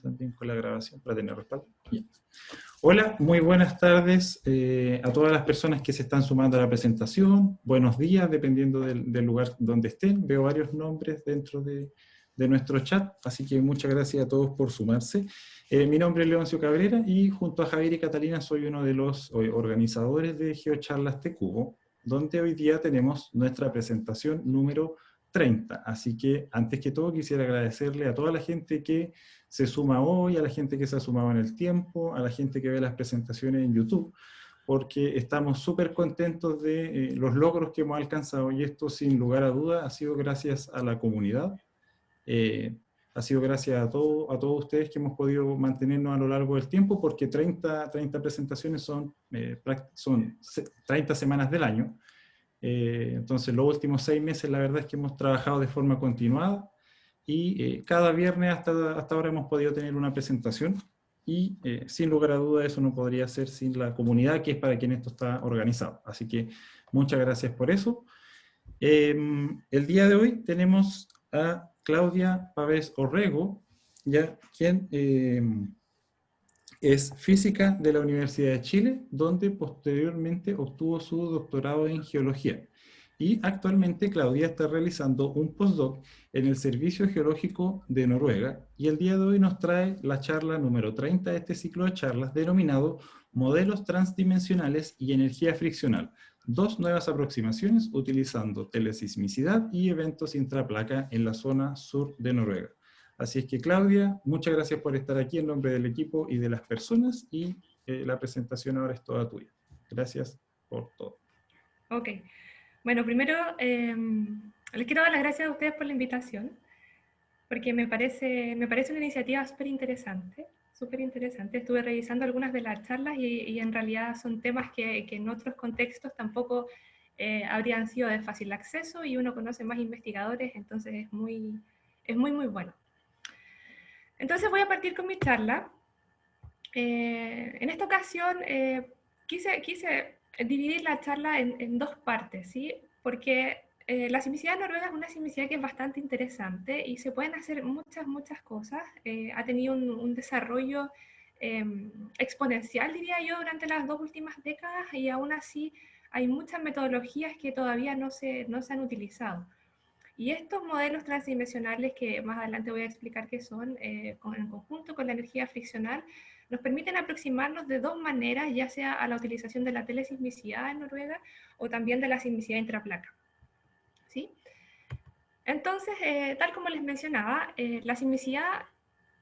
También con la grabación para tener respaldo. Bien. Hola, muy buenas tardes a todas las personas que se están sumando a la presentación. Buenos días, dependiendo del lugar donde estén. Veo varios nombres dentro de nuestro chat, así que muchas gracias a todos por sumarse. Mi nombre es Leoncio Cabrera y junto a Javier y Catalina soy uno de los organizadores de GeoCharlas TCubo, donde hoy día tenemos nuestra presentación número 30. Así que antes que todo quisiera agradecerle a toda la gente que se suma hoy, a la gente que se ha sumado en el tiempo, a la gente que ve las presentaciones en YouTube, porque estamos súper contentos de los logros que hemos alcanzado, y esto sin lugar a dudas ha sido gracias a la comunidad, eh, ha sido gracias a todos ustedes que hemos podido mantenernos a lo largo del tiempo, porque 30 presentaciones son 30 semanas del año. Entonces los últimos 6 meses la verdad es que hemos trabajado de forma continuada, y cada viernes hasta ahora hemos podido tener una presentación, y sin lugar a dudas eso no podría ser sin la comunidad, que es para quien esto está organizado. Así que muchas gracias por eso. El día de hoy tenemos a Claudia Pavés Orrego, ya, quien es física de la Universidad de Chile, donde posteriormente obtuvo su doctorado en geología. Y actualmente Claudia está realizando un postdoc en el Servicio Geológico de Noruega, y el día de hoy nos trae la charla número 30 de este ciclo de charlas denominado Modelos transdimensionales y energía friccional. Dos nuevas aproximaciones utilizando telesismicidad y eventos intraplaca en la zona sur de Noruega. Así es que Claudia, muchas gracias por estar aquí en nombre del equipo y de las personas, y la presentación ahora es toda tuya. Gracias por todo. Ok, bueno, primero les quiero dar las gracias a ustedes por la invitación, porque me parece una iniciativa súper interesante, súper interesante. Estuve revisando algunas de las charlas y en realidad son temas que en otros contextos tampoco habrían sido de fácil acceso, y uno conoce más investigadores, entonces muy bueno. Entonces voy a partir con mi charla. En esta ocasión quise dividir la charla en dos partes, ¿sí? Porque la sismicidad noruega es una sismicidad que es bastante interesante y se pueden hacer muchas cosas. Ha tenido un desarrollo eh, exponencial, diría yo, durante las 2 últimas décadas, y aún así hay muchas metodologías que todavía no se han utilizado. Y estos modelos transdimensionales, que más adelante voy a explicar qué son, en conjunto con la energía friccional, nos permiten aproximarnos de dos maneras, ya sea a la utilización de la telesismicidad en Noruega o también de la sismicidad intraplaca. ¿Sí? Entonces, tal como les mencionaba, la sismicidad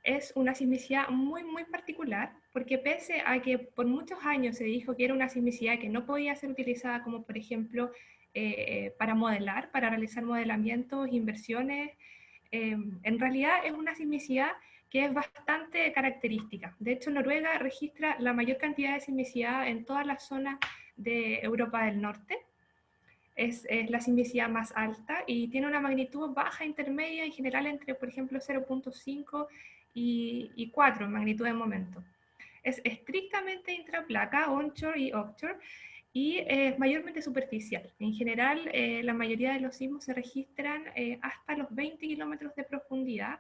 es una sismicidad muy particular, porque pese a que por muchos años se dijo que era una sismicidad que no podía ser utilizada como, por ejemplo, para modelar, para realizar modelamientos, inversiones, en realidad es una sismicidad que es bastante característica. De hecho, Noruega registra la mayor cantidad de sismicidad en toda la zona de Europa del Norte. Es la sismicidad más alta y tiene una magnitud baja, intermedia, en general entre, por ejemplo, 0.5 y 4 en magnitud de momento. Es estrictamente intraplaca, onshore y offshore, y es mayormente superficial. En general, la mayoría de los sismos se registran hasta los 20 kilómetros de profundidad.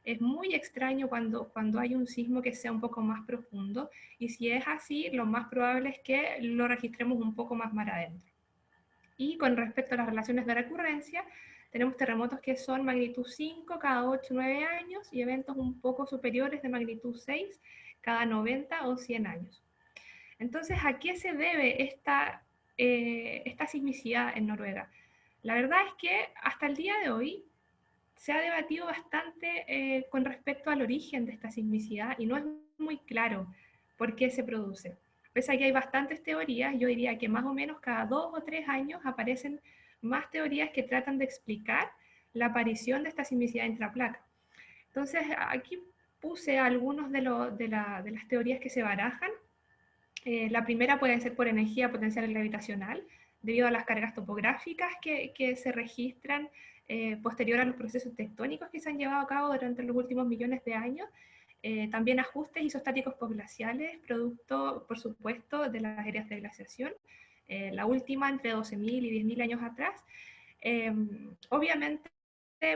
Es muy extraño cuando hay un sismo que sea un poco más profundo, y si es así, lo más probable es que lo registremos un poco más mar adentro. Y con respecto a las relaciones de recurrencia, tenemos terremotos que son magnitud 5 cada 8 o 9 años, y eventos un poco superiores de magnitud 6 cada 90 o 100 años. Entonces, ¿a qué se debe esta sismicidad en Noruega? La verdad es que hasta el día de hoy se ha debatido bastante con respecto al origen de esta sismicidad, y no es muy claro por qué se produce. Pese a que hay bastantes teorías, yo diría que más o menos cada 2 o 3 años aparecen más teorías que tratan de explicar la aparición de esta sismicidad intraplaca. Entonces, aquí puse algunos de las teorías que se barajan. La primera puede ser por energía potencial gravitacional, debido a las cargas topográficas que se registran posterior a los procesos tectónicos que se han llevado a cabo durante los últimos millones de años. También ajustes isostáticos postglaciales, producto, por supuesto, de las eras de glaciación, la última entre 12.000 y 10.000 años atrás. Obviamente,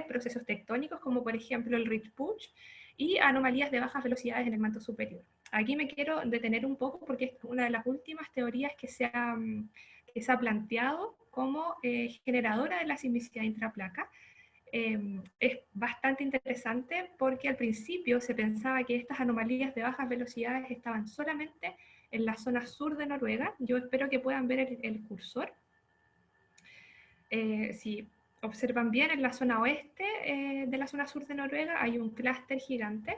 procesos tectónicos como por ejemplo el Ridge Push, y anomalías de bajas velocidades en el manto superior. Aquí me quiero detener un poco porque es una de las últimas teorías que se ha planteado como generadora de la sismicidad intraplaca. Es bastante interesante porque al principio se pensaba que estas anomalías de bajas velocidades estaban solamente en la zona sur de Noruega. Yo espero que puedan ver el cursor. Si observan bien, en la zona oeste de la zona sur de Noruega hay un clúster gigante,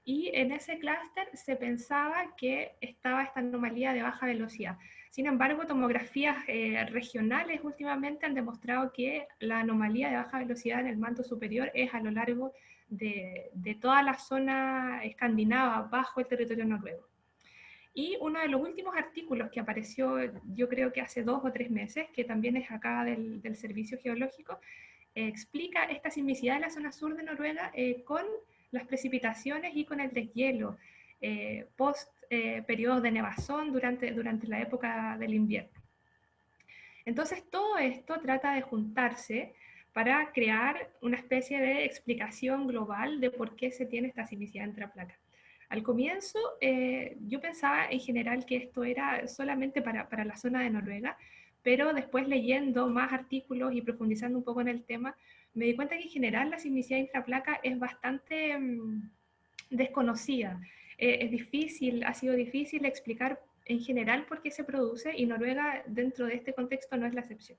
y en ese clúster se pensaba que estaba esta anomalía de baja velocidad. Sin embargo, tomografías regionales últimamente han demostrado que la anomalía de baja velocidad en el manto superior es a lo largo de toda la zona escandinava bajo el territorio noruego. Y uno de los últimos artículos que apareció, yo creo que hace 2 o 3 meses, que también es acá del Servicio Geológico, explica esta sismicidad de la zona sur de Noruega con las precipitaciones y con el deshielo post periodos de nevazón durante la época del invierno. Entonces todo esto trata de juntarse para crear una especie de explicación global de por qué se tiene esta sismicidad intraplaca. Al comienzo yo pensaba en general que esto era solamente para la zona de Noruega, pero después leyendo más artículos y profundizando un poco en el tema, me di cuenta que en general la sismicidad intraplaca es bastante desconocida. Es difícil, ha sido difícil explicar en general por qué se produce, y Noruega dentro de este contexto no es la excepción.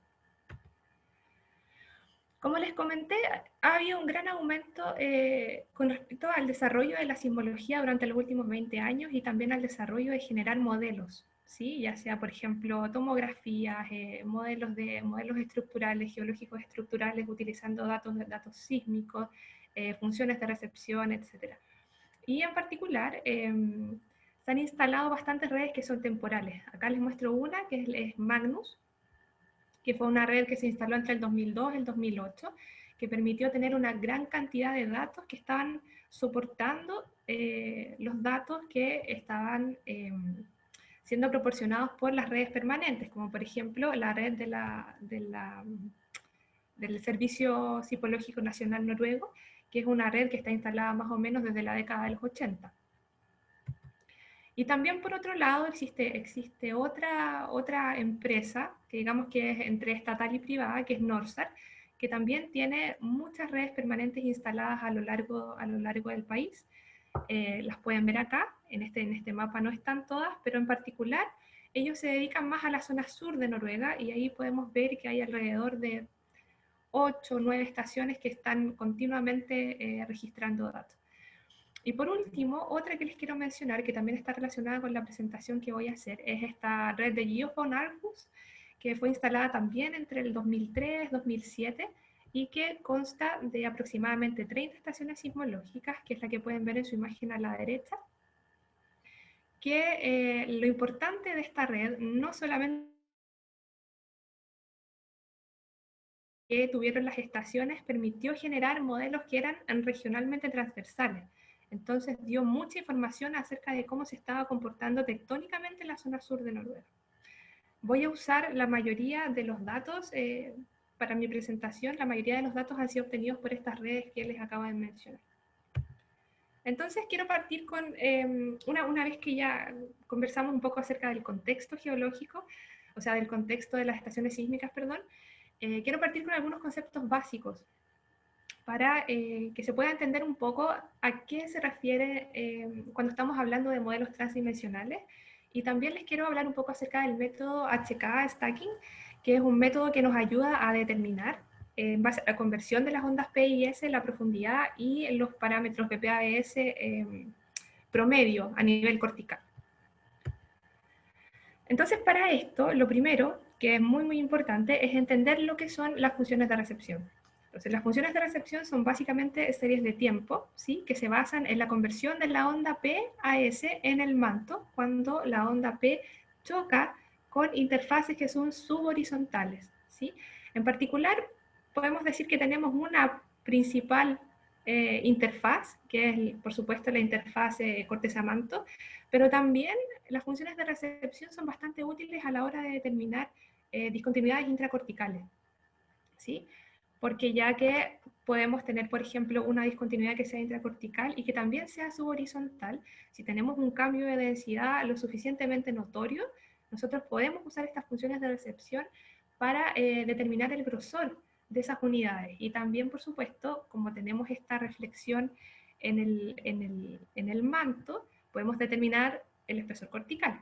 Como les comenté, ha habido un gran aumento con respecto al desarrollo de la sismología durante los últimos 20 años y también al desarrollo de generar modelos, ¿sí? Ya sea, por ejemplo, tomografías, modelos estructurales, geológicos estructurales, utilizando datos sísmicos, funciones de recepción, etc. Y en particular, se han instalado bastantes redes que son temporales. Acá les muestro una, que es Magnus, que fue una red que se instaló entre el 2002 y el 2008, que permitió tener una gran cantidad de datos que estaban soportando los datos que estaban siendo proporcionados por las redes permanentes, como por ejemplo la red del Servicio Sismológico Nacional Noruego, que es una red que está instalada más o menos desde la década de los 80. Y también por otro lado existe otra empresa, que digamos que es entre estatal y privada, que es Norsar, que también tiene muchas redes permanentes instaladas a lo largo del país. Las pueden ver acá, en este mapa no están todas, pero en particular ellos se dedican más a la zona sur de Noruega, y ahí podemos ver que hay alrededor de 8 o 9 estaciones que están continuamente registrando datos. Y por último, otra que les quiero mencionar, que también está relacionada con la presentación que voy a hacer, es esta red de Geophone Argus, que fue instalada también entre el 2003 y 2007, y que consta de aproximadamente 30 estaciones sismológicas, que es la que pueden ver en su imagen a la derecha. Que lo importante de esta red no solamente que tuvieron las estaciones, permitió generar modelos que eran regionalmente transversales. Entonces dio mucha información acerca de cómo se estaba comportando tectónicamente la zona sur de Noruega. Voy a usar la mayoría de los datos para mi presentación. La mayoría de los datos han sido obtenidos por estas redes que les acabo de mencionar. Entonces quiero partir con, una vez que ya conversamos un poco acerca del contexto geológico, o sea, del contexto de las estaciones sísmicas, perdón, quiero partir con algunos conceptos básicos para que se pueda entender un poco a qué se refiere cuando estamos hablando de modelos transdimensionales. Y también les quiero hablar un poco acerca del método HK Stacking, que es un método que nos ayuda a determinar, en base a la conversión de las ondas P y S, la profundidad y los parámetros de PABS promedio a nivel cortical. Entonces, para esto, lo primero, que es muy, muy importante, es entender lo que son las funciones de recepción. Entonces, las funciones de recepción son básicamente series de tiempo, ¿sí?, que se basan en la conversión de la onda P a S en el manto, cuando la onda P choca con interfaces que son subhorizontales, ¿sí? En particular, podemos decir que tenemos una principal interfaz, que es, por supuesto, la interfaz corteza-manto, pero también las funciones de recepción son bastante útiles a la hora de determinar discontinuidades intracorticales, ¿sí? porque ya que podemos tener, por ejemplo, una discontinuidad que sea intracortical y que también sea subhorizontal. Si tenemos un cambio de densidad lo suficientemente notorio, nosotros podemos usar estas funciones de recepción para determinar el grosor de esas unidades. Y también, por supuesto, como tenemos esta reflexión en el manto, podemos determinar el espesor cortical.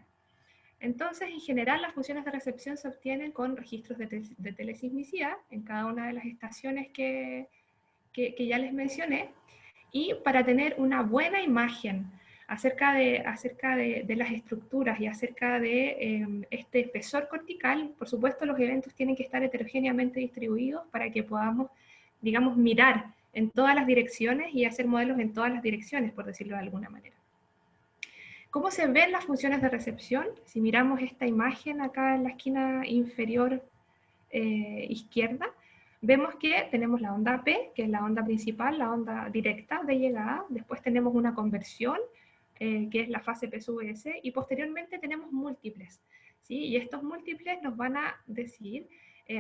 Entonces, en general, las funciones de recepción se obtienen con registros de telesismicidad en cada una de las estaciones que ya les mencioné, y para tener una buena imagen acerca de las estructuras y acerca de este espesor cortical, por supuesto los eventos tienen que estar heterogéneamente distribuidos para que podamos, digamos, mirar en todas las direcciones y hacer modelos en todas las direcciones, por decirlo de alguna manera. ¿Cómo se ven las funciones de recepción? Si miramos esta imagen acá en la esquina inferior izquierda, vemos que tenemos la onda P, que es la onda principal, la onda directa de llegada. Después tenemos una conversión, que es la fase P sub S, y posteriormente tenemos múltiples, ¿sí? Y estos múltiples nos van a decir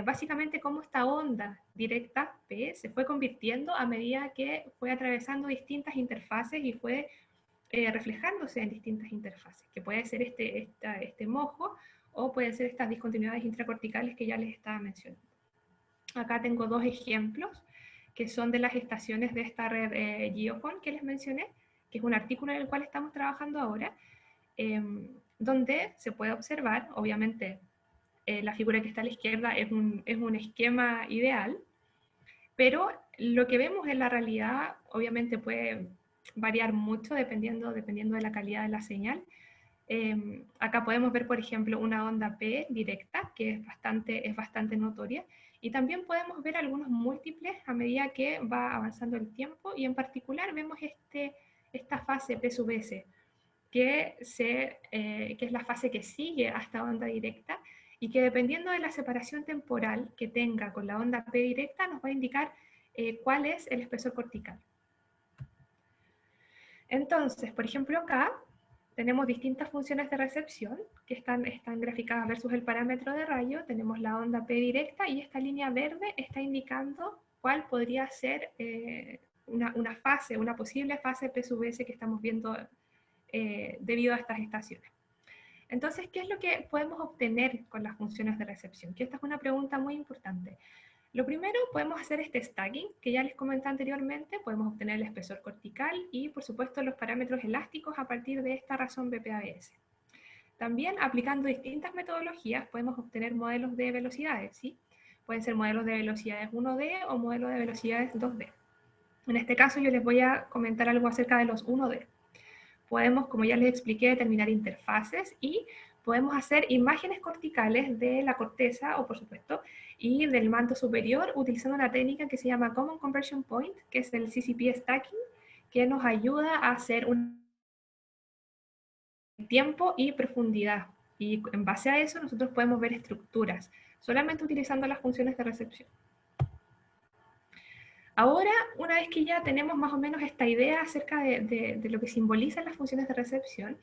básicamente cómo esta onda directa P se fue convirtiendo a medida que fue atravesando distintas interfaces y fue reflejándose en distintas interfaces, que puede ser este mojo o pueden ser estas discontinuidades intracorticales que ya les estaba mencionando. Acá tengo dos ejemplos que son de las estaciones de esta red GeoPhone que les mencioné, que es un artículo en el cual estamos trabajando ahora, donde se puede observar, obviamente la figura que está a la izquierda es un esquema ideal, pero lo que vemos en la realidad obviamente puede variar mucho dependiendo de la calidad de la señal. Acá podemos ver, por ejemplo, una onda P directa, que es bastante notoria, y también podemos ver algunos múltiples a medida que va avanzando el tiempo, y en particular vemos esta fase P sub S, que es la fase que sigue a esta onda directa, y que dependiendo de la separación temporal que tenga con la onda P directa, nos va a indicar cuál es el espesor cortical. Entonces, por ejemplo, acá tenemos distintas funciones de recepción que están graficadas versus el parámetro de rayo. Tenemos la onda P directa y esta línea verde está indicando cuál podría ser una posible fase P sub S que estamos viendo debido a estas estaciones. Entonces, ¿qué es lo que podemos obtener con las funciones de recepción? Que esta es una pregunta muy importante. Lo primero, podemos hacer este stacking, que ya les comenté anteriormente, podemos obtener el espesor cortical y, por supuesto, los parámetros elásticos a partir de esta razón BPABS. También, aplicando distintas metodologías, podemos obtener modelos de velocidades, ¿sí? Pueden ser modelos de velocidades 1D o modelos de velocidades 2D. En este caso, yo les voy a comentar algo acerca de los 1D. Podemos, como ya les expliqué, determinar interfaces y podemos hacer imágenes corticales de la corteza, o por supuesto, y del manto superior utilizando una técnica que se llama Common Conversion Point, que es el CCP Stacking, que nos ayuda a hacer un tiempo y profundidad. Y en base a eso nosotros podemos ver estructuras, solamente utilizando las funciones de recepción. Ahora, una vez que ya tenemos más o menos esta idea acerca de lo que simbolizan las funciones de recepción,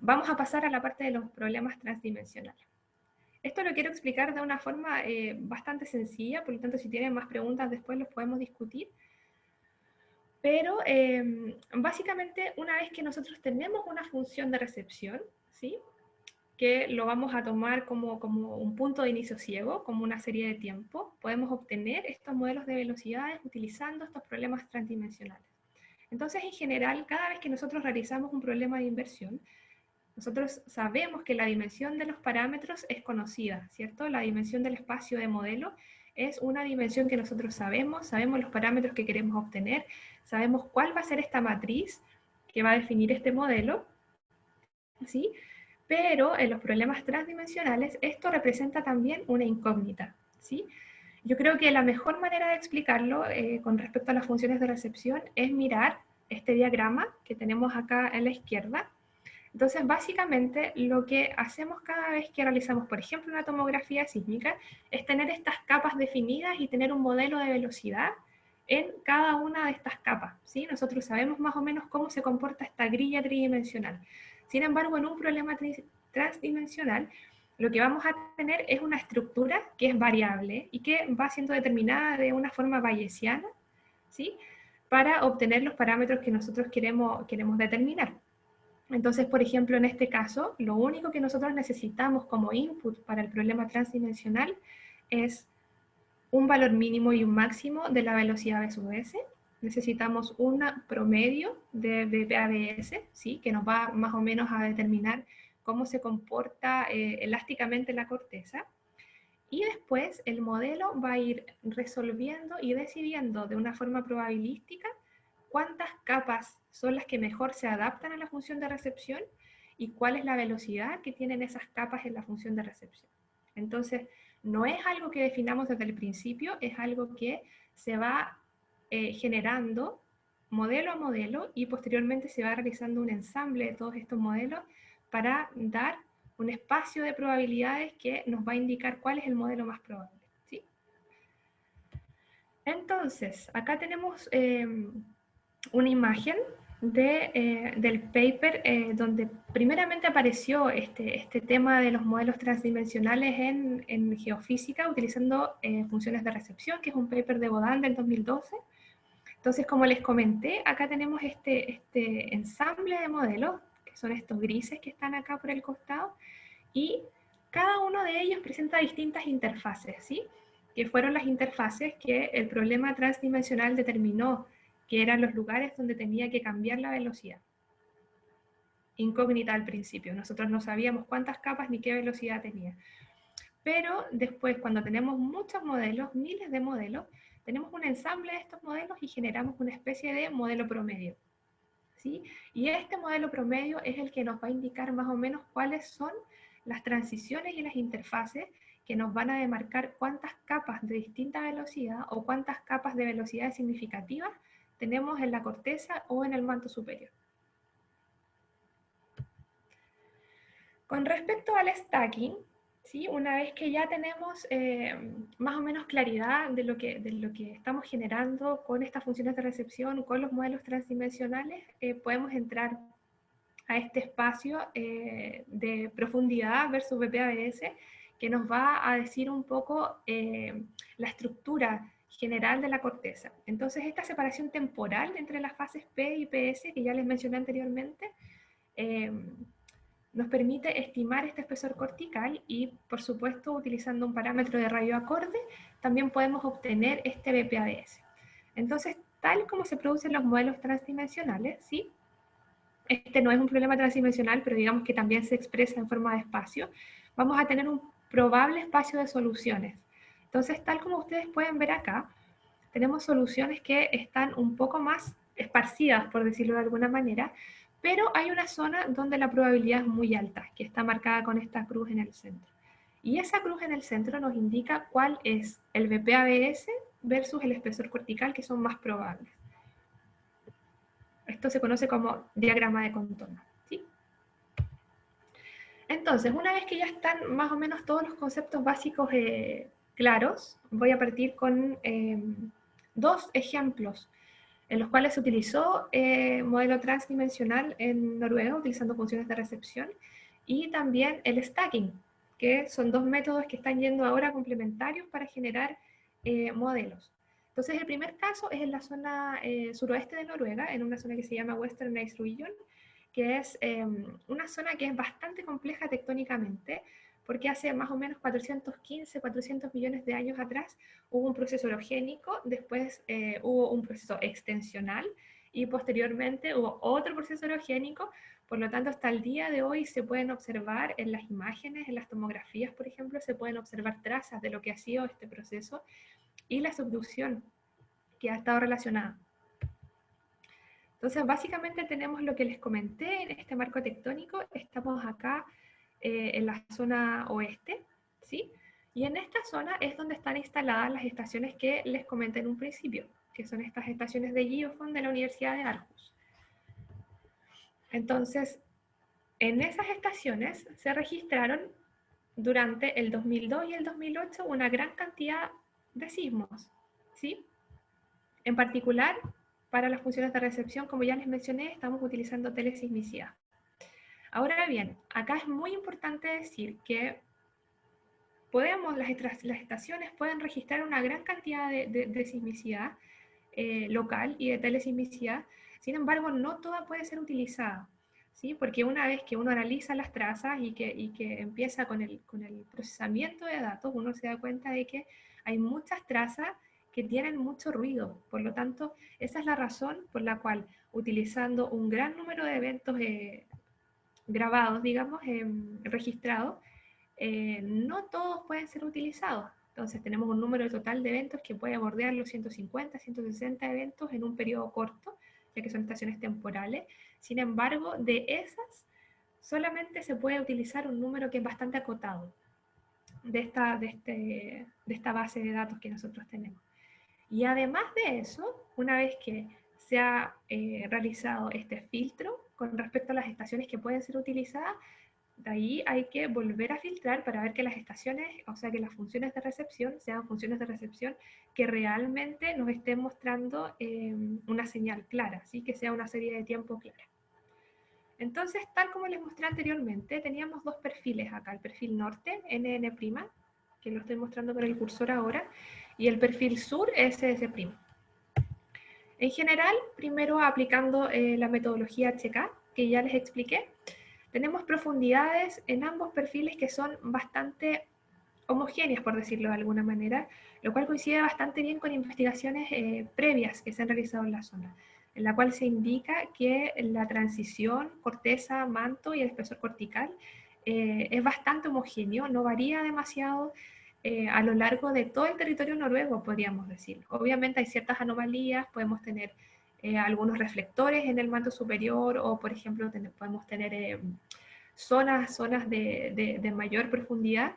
vamos a pasar a la parte de los problemas transdimensionales. Esto lo quiero explicar de una forma bastante sencilla, por lo tanto si tienen más preguntas después los podemos discutir. Pero básicamente una vez que nosotros tenemos una función de recepción, ¿sí? Que lo vamos a tomar como un punto de inicio ciego, como una serie de tiempo, podemos obtener estos modelos de velocidades utilizando estos problemas transdimensionales. Entonces, en general, cada vez que nosotros realizamos un problema de inversión, nosotros sabemos que la dimensión de los parámetros es conocida, ¿cierto? La dimensión del espacio de modelo es una dimensión que nosotros sabemos los parámetros que queremos obtener, sabemos cuál va a ser esta matriz que va a definir este modelo, ¿sí? Pero en los problemas transdimensionales esto representa también una incógnita, ¿sí? Yo creo que la mejor manera de explicarlo con respecto a las funciones de recepción es mirar este diagrama que tenemos acá en la izquierda. Entonces, básicamente, lo que hacemos cada vez que realizamos, por ejemplo, una tomografía sísmica, es tener estas capas definidas y tener un modelo de velocidad en cada una de estas capas, ¿sí? Nosotros sabemos más o menos cómo se comporta esta grilla tridimensional. Sin embargo, en un problema transdimensional, lo que vamos a tener es una estructura que es variable y que va siendo determinada de una forma bayesiana, ¿sí? Para obtener los parámetros que nosotros queremos determinar. Entonces, por ejemplo, en este caso, lo único que nosotros necesitamos como input para el problema transdimensional es un valor mínimo y un máximo de la velocidad B sub S. Necesitamos un promedio de BPABS, ¿sí? Que nos va más o menos a determinar cómo se comporta elásticamente la corteza. Y después el modelo va a ir resolviendo y decidiendo de una forma probabilística cuántas capas son las que mejor se adaptan a la función de recepción y cuál es la velocidad que tienen esas capas en la función de recepción. Entonces, no es algo que definamos desde el principio, es algo que se va generando modelo a modelo y posteriormente se va realizando un ensamble de todos estos modelos para dar un espacio de probabilidades que nos va a indicar cuál es el modelo más probable, ¿sí? Entonces, acá tenemos una imagen del paper donde primeramente apareció este tema de los modelos transdimensionales en geofísica utilizando funciones de recepción, que es un paper de Baudin del 2012. Entonces, como les comenté, acá tenemos este ensamble de modelos, que son estos grises que están acá por el costado, y cada uno de ellos presenta distintas interfaces, ¿sí? Que fueron las interfaces que el problema transdimensional determinó que eran los lugares donde tenía que cambiar la velocidad. Incógnita al principio, nosotros no sabíamos cuántas capas ni qué velocidad tenía. Pero después, cuando tenemos muchos modelos, miles de modelos, tenemos un ensamble de estos modelos y generamos una especie de modelo promedio, ¿sí? Y este modelo promedio es el que nos va a indicar más o menos cuáles son las transiciones y las interfaces que nos van a demarcar cuántas capas de distinta velocidad o cuántas capas de velocidades significativas tenemos en la corteza o en el manto superior. Con respecto al stacking, ¿sí? Una vez que ya tenemos más o menos claridad de lo que estamos generando con estas funciones de recepción, con los modelos transdimensionales, podemos entrar a este espacio de profundidad versus BPABS, que nos va a decir un poco la estructura general de la corteza. Entonces, esta separación temporal entre las fases P y PS, que ya les mencioné anteriormente, nos permite estimar este espesor cortical y, por supuesto, utilizando un parámetro de radio acorde, también podemos obtener este BPABS. Entonces, tal como se producen los modelos transdimensionales, ¿sí? Este no es un problema transdimensional, pero digamos que también se expresa en forma de espacio, vamos a tener un probable espacio de soluciones. Entonces, tal como ustedes pueden ver acá, tenemos soluciones que están un poco más esparcidas, por decirlo de alguna manera, pero hay una zona donde la probabilidad es muy alta, que está marcada con esta cruz en el centro. Y esa cruz en el centro nos indica cuál es el BPABS versus el espesor cortical, que son más probables. Esto se conoce como diagrama de contorno, ¿sí? Entonces, una vez que ya están más o menos todos los conceptos básicos claros, voy a partir con dos ejemplos en los cuales se utilizó modelo transdimensional en Noruega, utilizando funciones de recepción, y también el stacking, que son dos métodos que están yendo ahora complementarios para generar modelos. Entonces, el primer caso es en la zona suroeste de Noruega, en una zona que se llama Western Ice Region, que es una zona que es bastante compleja tectónicamente, porque hace más o menos 415, 400 millones de años atrás hubo un proceso orogénico, después hubo un proceso extensional y posteriormente hubo otro proceso orogénico. Por lo tanto, hasta el día de hoy se pueden observar en las imágenes, en las tomografías, por ejemplo, se pueden observar trazas de lo que ha sido este proceso y la subducción que ha estado relacionada. Entonces, básicamente tenemos lo que les comenté en este marco tectónico. Estamos acá en la zona oeste, ¿sí? Y en esta zona es donde están instaladas las estaciones que les comenté en un principio, que son estas estaciones de Geofond de la Universidad de Aarhus. Entonces, en esas estaciones se registraron durante el 2002 y el 2008 una gran cantidad de sismos, ¿sí? En particular, para las funciones de recepción, como ya les mencioné, estamos utilizando telesismicidad. Ahora bien, acá es muy importante decir que las estaciones pueden registrar una gran cantidad de sismicidad local y de telesismicidad, sin embargo, no toda puede ser utilizada, ¿sí? Porque una vez que uno analiza las trazas y que empieza con el procesamiento de datos, uno se da cuenta de que hay muchas trazas que tienen mucho ruido. Por lo tanto, esa es la razón por la cual, utilizando un gran número de eventos grabados, digamos, registrados, no todos pueden ser utilizados. Entonces tenemos un número total de eventos que puede bordear los 150, 160 eventos en un periodo corto, ya que son estaciones temporales. Sin embargo, de esas, solamente se puede utilizar un número que es bastante acotado de esta base de datos que nosotros tenemos. Y además de eso, una vez que se ha realizado este filtro con respecto a las estaciones que pueden ser utilizadas, de ahí hay que volver a filtrar para ver que las estaciones, o sea, que las funciones de recepción sean funciones de recepción que realmente nos estén mostrando una señal clara, ¿sí? Que sea una serie de tiempo clara. Entonces, tal como les mostré anteriormente, teníamos dos perfiles acá, el perfil norte, NN', que lo estoy mostrando con el cursor ahora, y el perfil sur, SS'. En general, primero aplicando la metodología HK, que ya les expliqué, tenemos profundidades en ambos perfiles que son bastante homogéneas, por decirlo de alguna manera, lo cual coincide bastante bien con investigaciones previas que se han realizado en la zona, en la cual se indica que la transición corteza, manto y el espesor cortical es bastante homogéneo, no varía demasiado a lo largo de todo el territorio noruego, podríamos decir. Obviamente hay ciertas anomalías, podemos tener algunos reflectores en el manto superior o, por ejemplo, podemos tener zonas de mayor profundidad,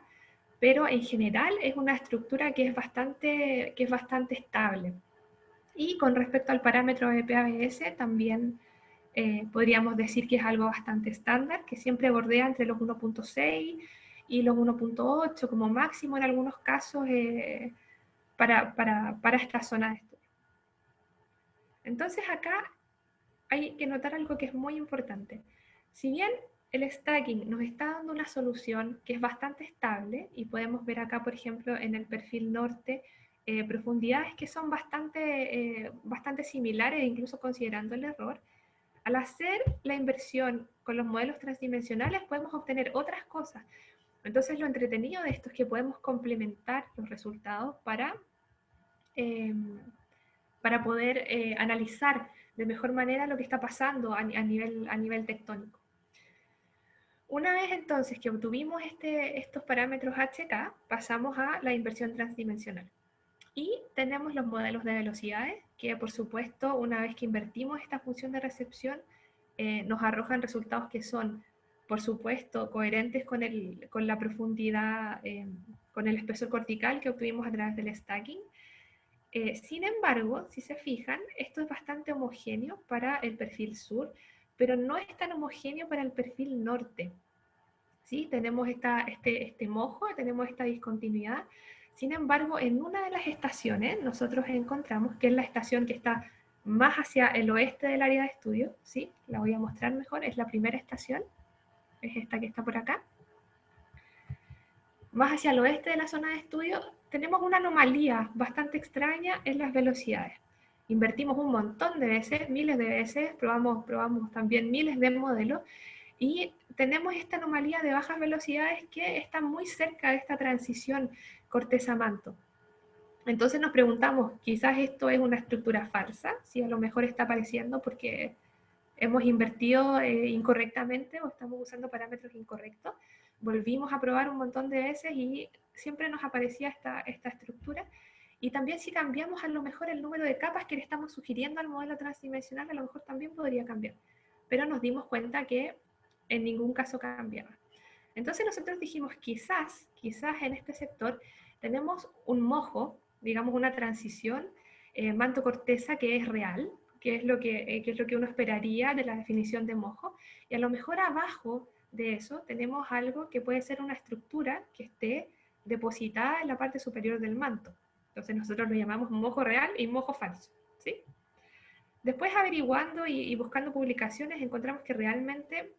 pero en general es una estructura que es bastante estable. Y con respecto al parámetro de PABS, también podríamos decir que es algo bastante estándar, que siempre bordea entre los 1.6 y los 1.8 como máximo en algunos casos para esta zona de estudio. Entonces acá hay que notar algo que es muy importante. Si bien el stacking nos está dando una solución que es bastante estable, y podemos ver acá, por ejemplo, en el perfil norte, profundidades que son bastante similares, incluso considerando el error, al hacer la inversión con los modelos transdimensionales podemos obtener otras cosas. Entonces lo entretenido de esto es que podemos complementar los resultados para poder analizar de mejor manera lo que está pasando a nivel tectónico. Una vez entonces que obtuvimos estos parámetros HK, pasamos a la inversión transdimensional. Y tenemos los modelos de velocidades, que por supuesto, una vez que invertimos esta función de recepción, nos arrojan resultados que son, por supuesto, coherentes con la profundidad, con el espesor cortical que obtuvimos a través del stacking. Sin embargo, si se fijan, esto es bastante homogéneo para el perfil sur, pero no es tan homogéneo para el perfil norte. ¿Sí? Tenemos este mojo, tenemos esta discontinuidad. Sin embargo, en una de las estaciones, nosotros encontramos que es la estación que está más hacia el oeste del área de estudio, ¿sí? La voy a mostrar mejor, es la primera estación, es esta que está por acá. Más hacia el oeste de la zona de estudio, tenemos una anomalía bastante extraña en las velocidades. Invertimos un montón de veces, miles de veces, probamos también miles de modelos, y tenemos esta anomalía de bajas velocidades que está muy cerca de esta transición corteza-manto. Entonces nos preguntamos, quizás esto es una estructura falsa, si a lo mejor está apareciendo porque hemos invertido incorrectamente o estamos usando parámetros incorrectos. Volvimos a probar un montón de veces y siempre nos aparecía esta estructura. Y también si cambiamos a lo mejor el número de capas que le estamos sugiriendo al modelo transdimensional, a lo mejor también podría cambiar. Pero nos dimos cuenta que en ningún caso cambiaba. Entonces nosotros dijimos, quizás en este sector tenemos un mojo, digamos una transición manto-corteza que es real, que es lo que uno esperaría de la definición de mojo, y a lo mejor abajo de eso tenemos algo que puede ser una estructura que esté depositada en la parte superior del manto. Entonces nosotros lo llamamos mojo real y mojo falso, ¿sí? Después averiguando y buscando publicaciones encontramos que realmente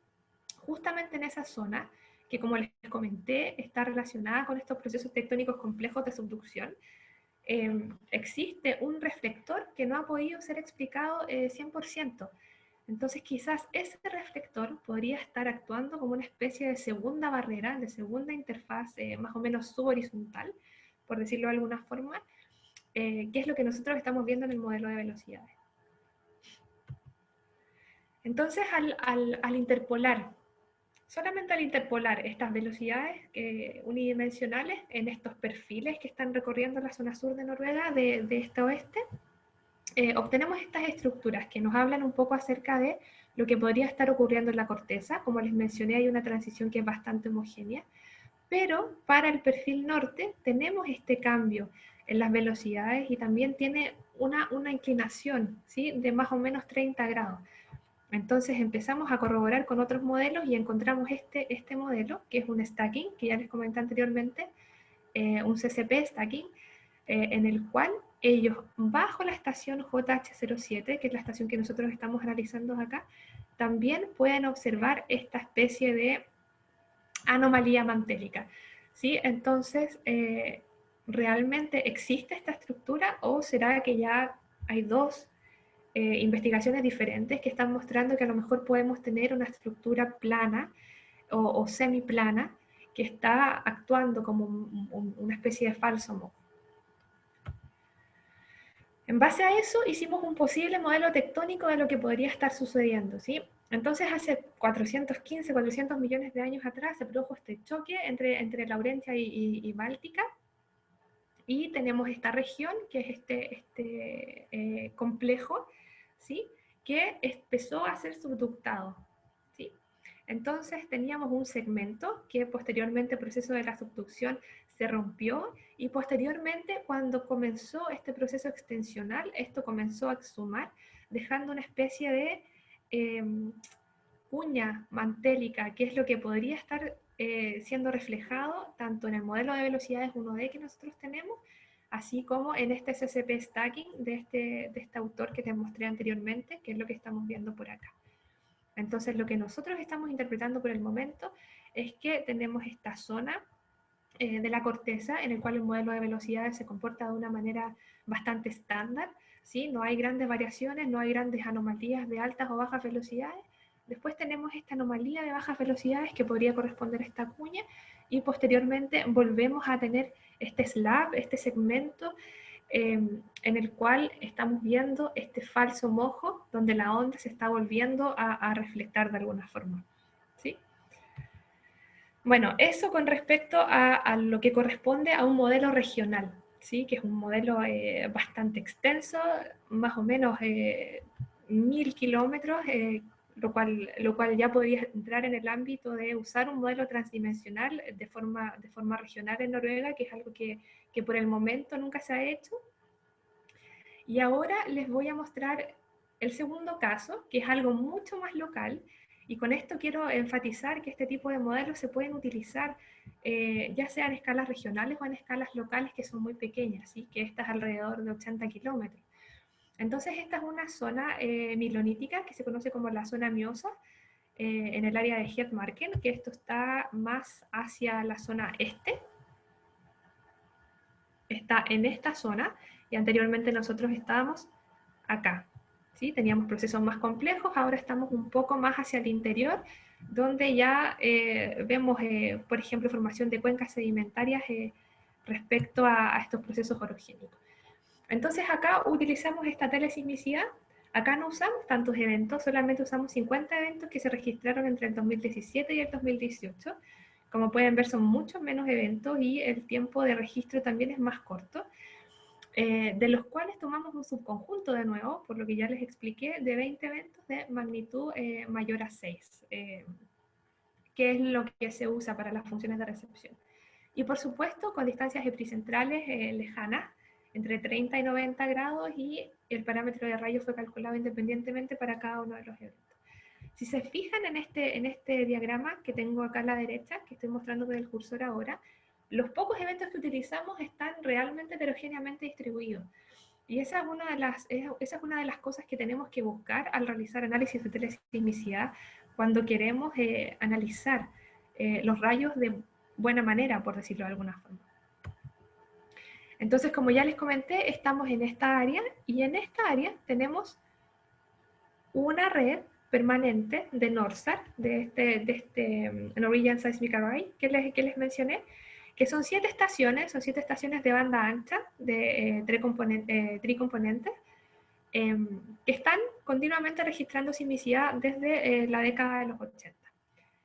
justamente en esa zona que como les comenté, está relacionada con estos procesos tectónicos complejos de subducción, existe un reflector que no ha podido ser explicado 100%. Entonces quizás ese reflector podría estar actuando como una especie de segunda barrera, de segunda interfaz más o menos subhorizontal, por decirlo de alguna forma, que es lo que nosotros estamos viendo en el modelo de velocidades. Entonces al interpolar, solamente al interpolar estas velocidades unidimensionales en estos perfiles que están recorriendo la zona sur de Noruega de este a oeste, obtenemos estas estructuras que nos hablan un poco acerca de lo que podría estar ocurriendo en la corteza. Como les mencioné, hay una transición que es bastante homogénea, pero para el perfil norte tenemos este cambio en las velocidades y también tiene una inclinación, ¿sí?, de más o menos 30 grados. Entonces empezamos a corroborar con otros modelos y encontramos este modelo, que es un stacking, que ya les comenté anteriormente, un CCP stacking, en el cual ellos, bajo la estación JH07, que es la estación que nosotros estamos analizando acá, también pueden observar esta especie de anomalía mantélica, ¿sí? Entonces, ¿realmente existe esta estructura o será que ya hay dos investigaciones diferentes que están mostrando que a lo mejor podemos tener una estructura plana o semiplana que está actuando como una especie de falso moco? En base a eso hicimos un posible modelo tectónico de lo que podría estar sucediendo, ¿sí? Entonces hace 415, 400 millones de años atrás se produjo este choque entre Laurentia y Báltica, y tenemos esta región que es este complejo, ¿sí?, que empezó a ser subductado, ¿sí? Entonces teníamos un segmento que posteriormente el proceso de la subducción se rompió, y posteriormente cuando comenzó este proceso extensional, esto comenzó a exhumar, dejando una especie de cuña mantélica, que es lo que podría estar siendo reflejado tanto en el modelo de velocidades 1D que nosotros tenemos, así como en este CCP stacking de este autor que te mostré anteriormente, que es lo que estamos viendo por acá. Entonces lo que nosotros estamos interpretando por el momento es que tenemos esta zona de la corteza en el cual el modelo de velocidades se comporta de una manera bastante estándar, ¿sí? No hay grandes variaciones, no hay grandes anomalías de altas o bajas velocidades. Después tenemos esta anomalía de bajas velocidades que podría corresponder a esta cuña, y posteriormente volvemos a tener este slab, este segmento en el cual estamos viendo este falso mojo donde la onda se está volviendo a reflectar de alguna forma, ¿sí? Bueno, eso con respecto a lo que corresponde a un modelo regional, ¿sí?, que es un modelo bastante extenso, más o menos 1000 kilómetros, lo cual ya podría entrar en el ámbito de usar un modelo transdimensional de forma regional en Noruega, que es algo que por el momento nunca se ha hecho. Y ahora les voy a mostrar el segundo caso, que es algo mucho más local, y con esto quiero enfatizar que este tipo de modelos se pueden utilizar ya sea en escalas regionales o en escalas locales que son muy pequeñas, ¿sí?, que esta es alrededor de 80 kilómetros. Entonces esta es una zona milonítica que se conoce como la zona miosa, en el área de Hedmarken, que esto está más hacia la zona este, está en esta zona, y anteriormente nosotros estábamos acá, ¿sí? Teníamos procesos más complejos, ahora estamos un poco más hacia el interior, donde ya vemos, por ejemplo, formación de cuencas sedimentarias respecto a estos procesos orogénicos. Entonces acá utilizamos esta telesismicidad. Acá no usamos tantos eventos, solamente usamos 50 eventos que se registraron entre el 2017 y el 2018. Como pueden ver, son muchos menos eventos y el tiempo de registro también es más corto, de los cuales tomamos un subconjunto de nuevo, por lo que ya les expliqué, de 20 eventos de magnitud mayor a 6, que es lo que se usa para las funciones de recepción. Y por supuesto, con distancias epicentrales lejanas, entre 30 y 90 grados, y el parámetro de rayo fue calculado independientemente para cada uno de los eventos. Si se fijan en este diagrama que tengo acá a la derecha, que estoy mostrando con el cursor ahora, los pocos eventos que utilizamos están realmente heterogéneamente distribuidos. Y esa es una de las cosas que tenemos que buscar al realizar análisis de telesismicidad cuando queremos analizar los rayos de buena manera, por decirlo de alguna forma. Entonces, como ya les comenté, estamos en esta área, y en esta área tenemos una red permanente de NORSAR, de este Norwegian Seismic Array, que les mencioné, que son 7 estaciones de banda ancha, de tricomponentes, que están continuamente registrando sismicidad desde la década de los 80.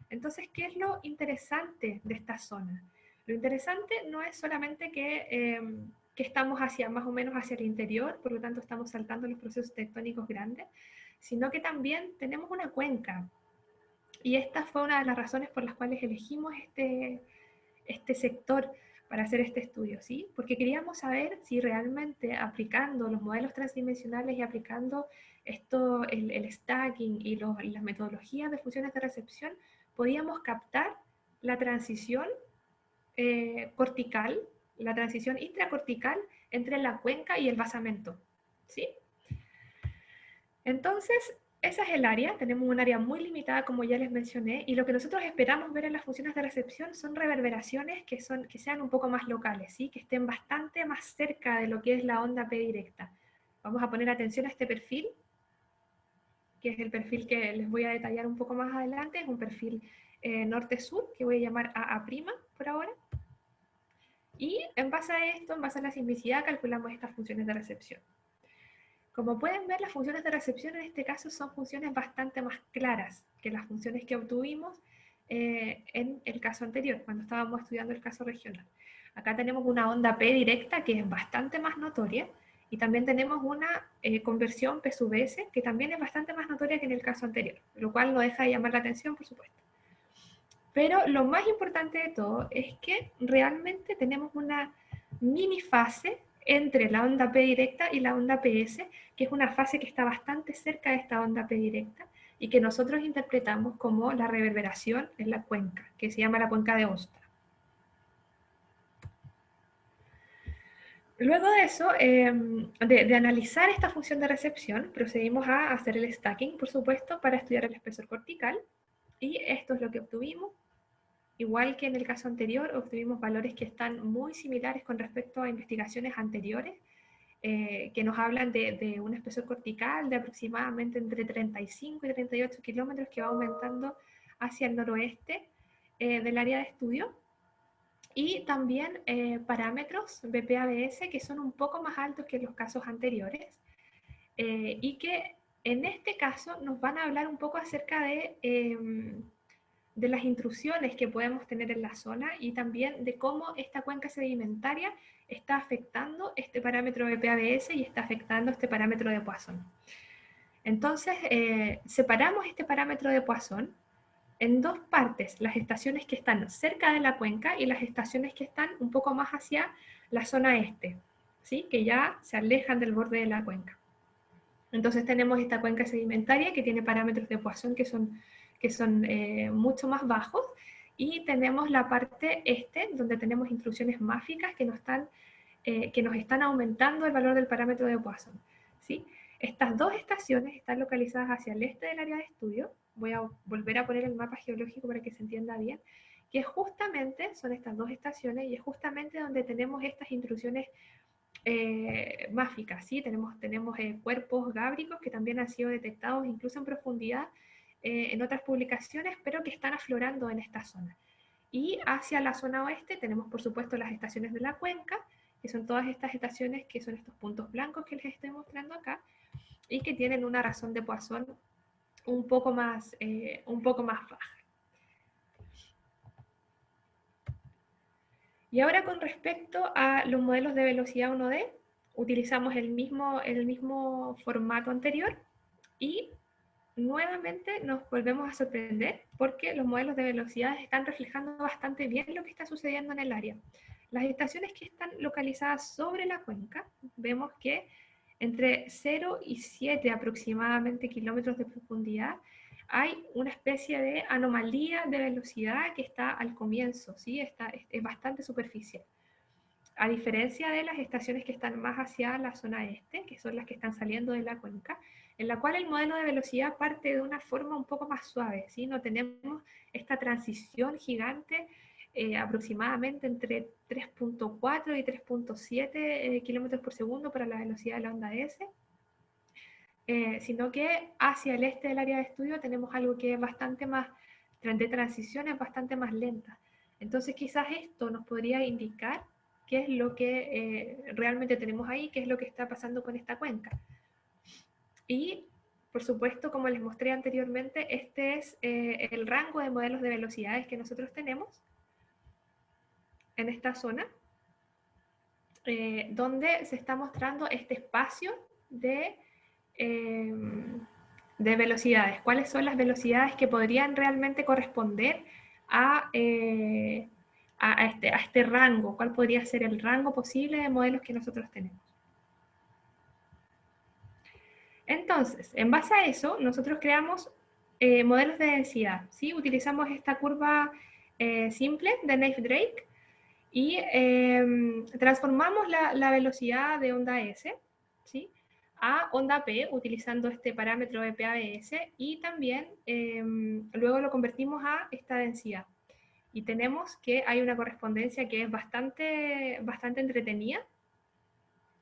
Entonces, ¿qué es lo interesante de esta zona? Lo interesante no es solamente que estamos más o menos hacia el interior, por lo tanto estamos saltando los procesos tectónicos grandes, sino que también tenemos una cuenca. Y esta fue una de las razones por las cuales elegimos este sector para hacer este estudio, ¿sí? Porque queríamos saber si realmente aplicando los modelos transdimensionales y aplicando el stacking y las metodologías de funciones de recepción, podíamos captar la transición cortical, la transición intracortical entre la cuenca y el basamento, ¿sí? Entonces, esa es el área, tenemos un área muy limitada, como ya les mencioné, y lo que nosotros esperamos ver en las funciones de recepción son reverberaciones que sean un poco más locales, ¿sí? Que estén bastante más cerca de lo que es la onda P directa. Vamos a poner atención a este perfil, que es el perfil que les voy a detallar un poco más adelante, es un perfil norte-sur, que voy a llamar AA' por ahora. Y en base a esto, en base a la sismicidad, calculamos estas funciones de recepción. Como pueden ver, las funciones de recepción en este caso son funciones bastante más claras que las funciones que obtuvimos en el caso anterior, cuando estábamos estudiando el caso regional. Acá tenemos una onda P directa que es bastante más notoria, y también tenemos una conversión P sub S que también es bastante más notoria que en el caso anterior, lo cual no deja de llamar la atención, por supuesto. Pero lo más importante de todo es que realmente tenemos una mini fase entre la onda P directa y la onda PS, que es una fase que está bastante cerca de esta onda P directa y que nosotros interpretamos como la reverberación en la cuenca, que se llama la cuenca de Ostra. Luego de eso, de analizar esta función de recepción, procedimos a hacer el stacking, por supuesto, para estudiar el espesor cortical, y esto es lo que obtuvimos. Igual que en el caso anterior, obtuvimos valores que están muy similares con respecto a investigaciones anteriores, que nos hablan de un espesor cortical de aproximadamente entre 35 y 38 kilómetros, que va aumentando hacia el noroeste del área de estudio. Y también parámetros BPABS que son un poco más altos que en los casos anteriores, y que en este caso nos van a hablar un poco acerca de las intrusiones que podemos tener en la zona, y también de cómo esta cuenca sedimentaria está afectando este parámetro de PABS y está afectando este parámetro de Poisson. Entonces, separamos este parámetro de Poisson en dos partes: las estaciones que están cerca de la cuenca y las estaciones que están un poco más hacia la zona este, ¿sí? Que ya se alejan del borde de la cuenca. Entonces tenemos esta cuenca sedimentaria que tiene parámetros de Poisson que son mucho más bajos, y tenemos la parte este, donde tenemos intrusiones máficas que nos están aumentando el valor del parámetro de Poisson, ¿sí? Estas dos estaciones están localizadas hacia el este del área de estudio. Voy a volver a poner el mapa geológico para que se entienda bien, que justamente son estas dos estaciones, y es justamente donde tenemos estas intrusiones máficas, ¿sí? Tenemos cuerpos gábricos que también han sido detectados incluso en profundidad en otras publicaciones, pero que están aflorando en esta zona. Y hacia la zona oeste tenemos, por supuesto, las estaciones de la cuenca, que son todas estas estaciones, que son estos puntos blancos que les estoy mostrando acá, y que tienen una razón de Poisson un poco más baja. Y ahora, con respecto a los modelos de velocidad 1D, utilizamos el mismo formato anterior, y nuevamente nos volvemos a sorprender porque los modelos de velocidad están reflejando bastante bien lo que está sucediendo en el área. Las estaciones que están localizadas sobre la cuenca, vemos que entre 0 y 7 aproximadamente kilómetros de profundidad hay una especie de anomalía de velocidad que está al comienzo, ¿sí? Es bastante superficial. A diferencia de las estaciones que están más hacia la zona este, que son las que están saliendo de la cuenca, en la cual el modelo de velocidad parte de una forma un poco más suave, ¿sí? No tenemos esta transición gigante aproximadamente entre 3.4 y 3.7 kilómetros por segundo para la velocidad de la onda S, sino que hacia el este del área de estudio tenemos algo que es bastante más, de transiciones bastante más lentas. Entonces quizás esto nos podría indicar qué es lo que realmente tenemos ahí, qué es lo que está pasando con esta cuenca. Y, por supuesto, como les mostré anteriormente, este es el rango de modelos de velocidades que nosotros tenemos en esta zona, donde se está mostrando este espacio de velocidades. ¿Cuáles son las velocidades que podrían realmente corresponder a este rango? ¿Cuál podría ser el rango posible de modelos que nosotros tenemos? Entonces, en base a eso, nosotros creamos modelos de densidad, ¿sí? Utilizamos esta curva simple de Naive-Drake y transformamos la velocidad de onda S, ¿sí?, a onda P, utilizando este parámetro de PABS, y también luego lo convertimos a esta densidad. Y tenemos que hay una correspondencia que es bastante entretenida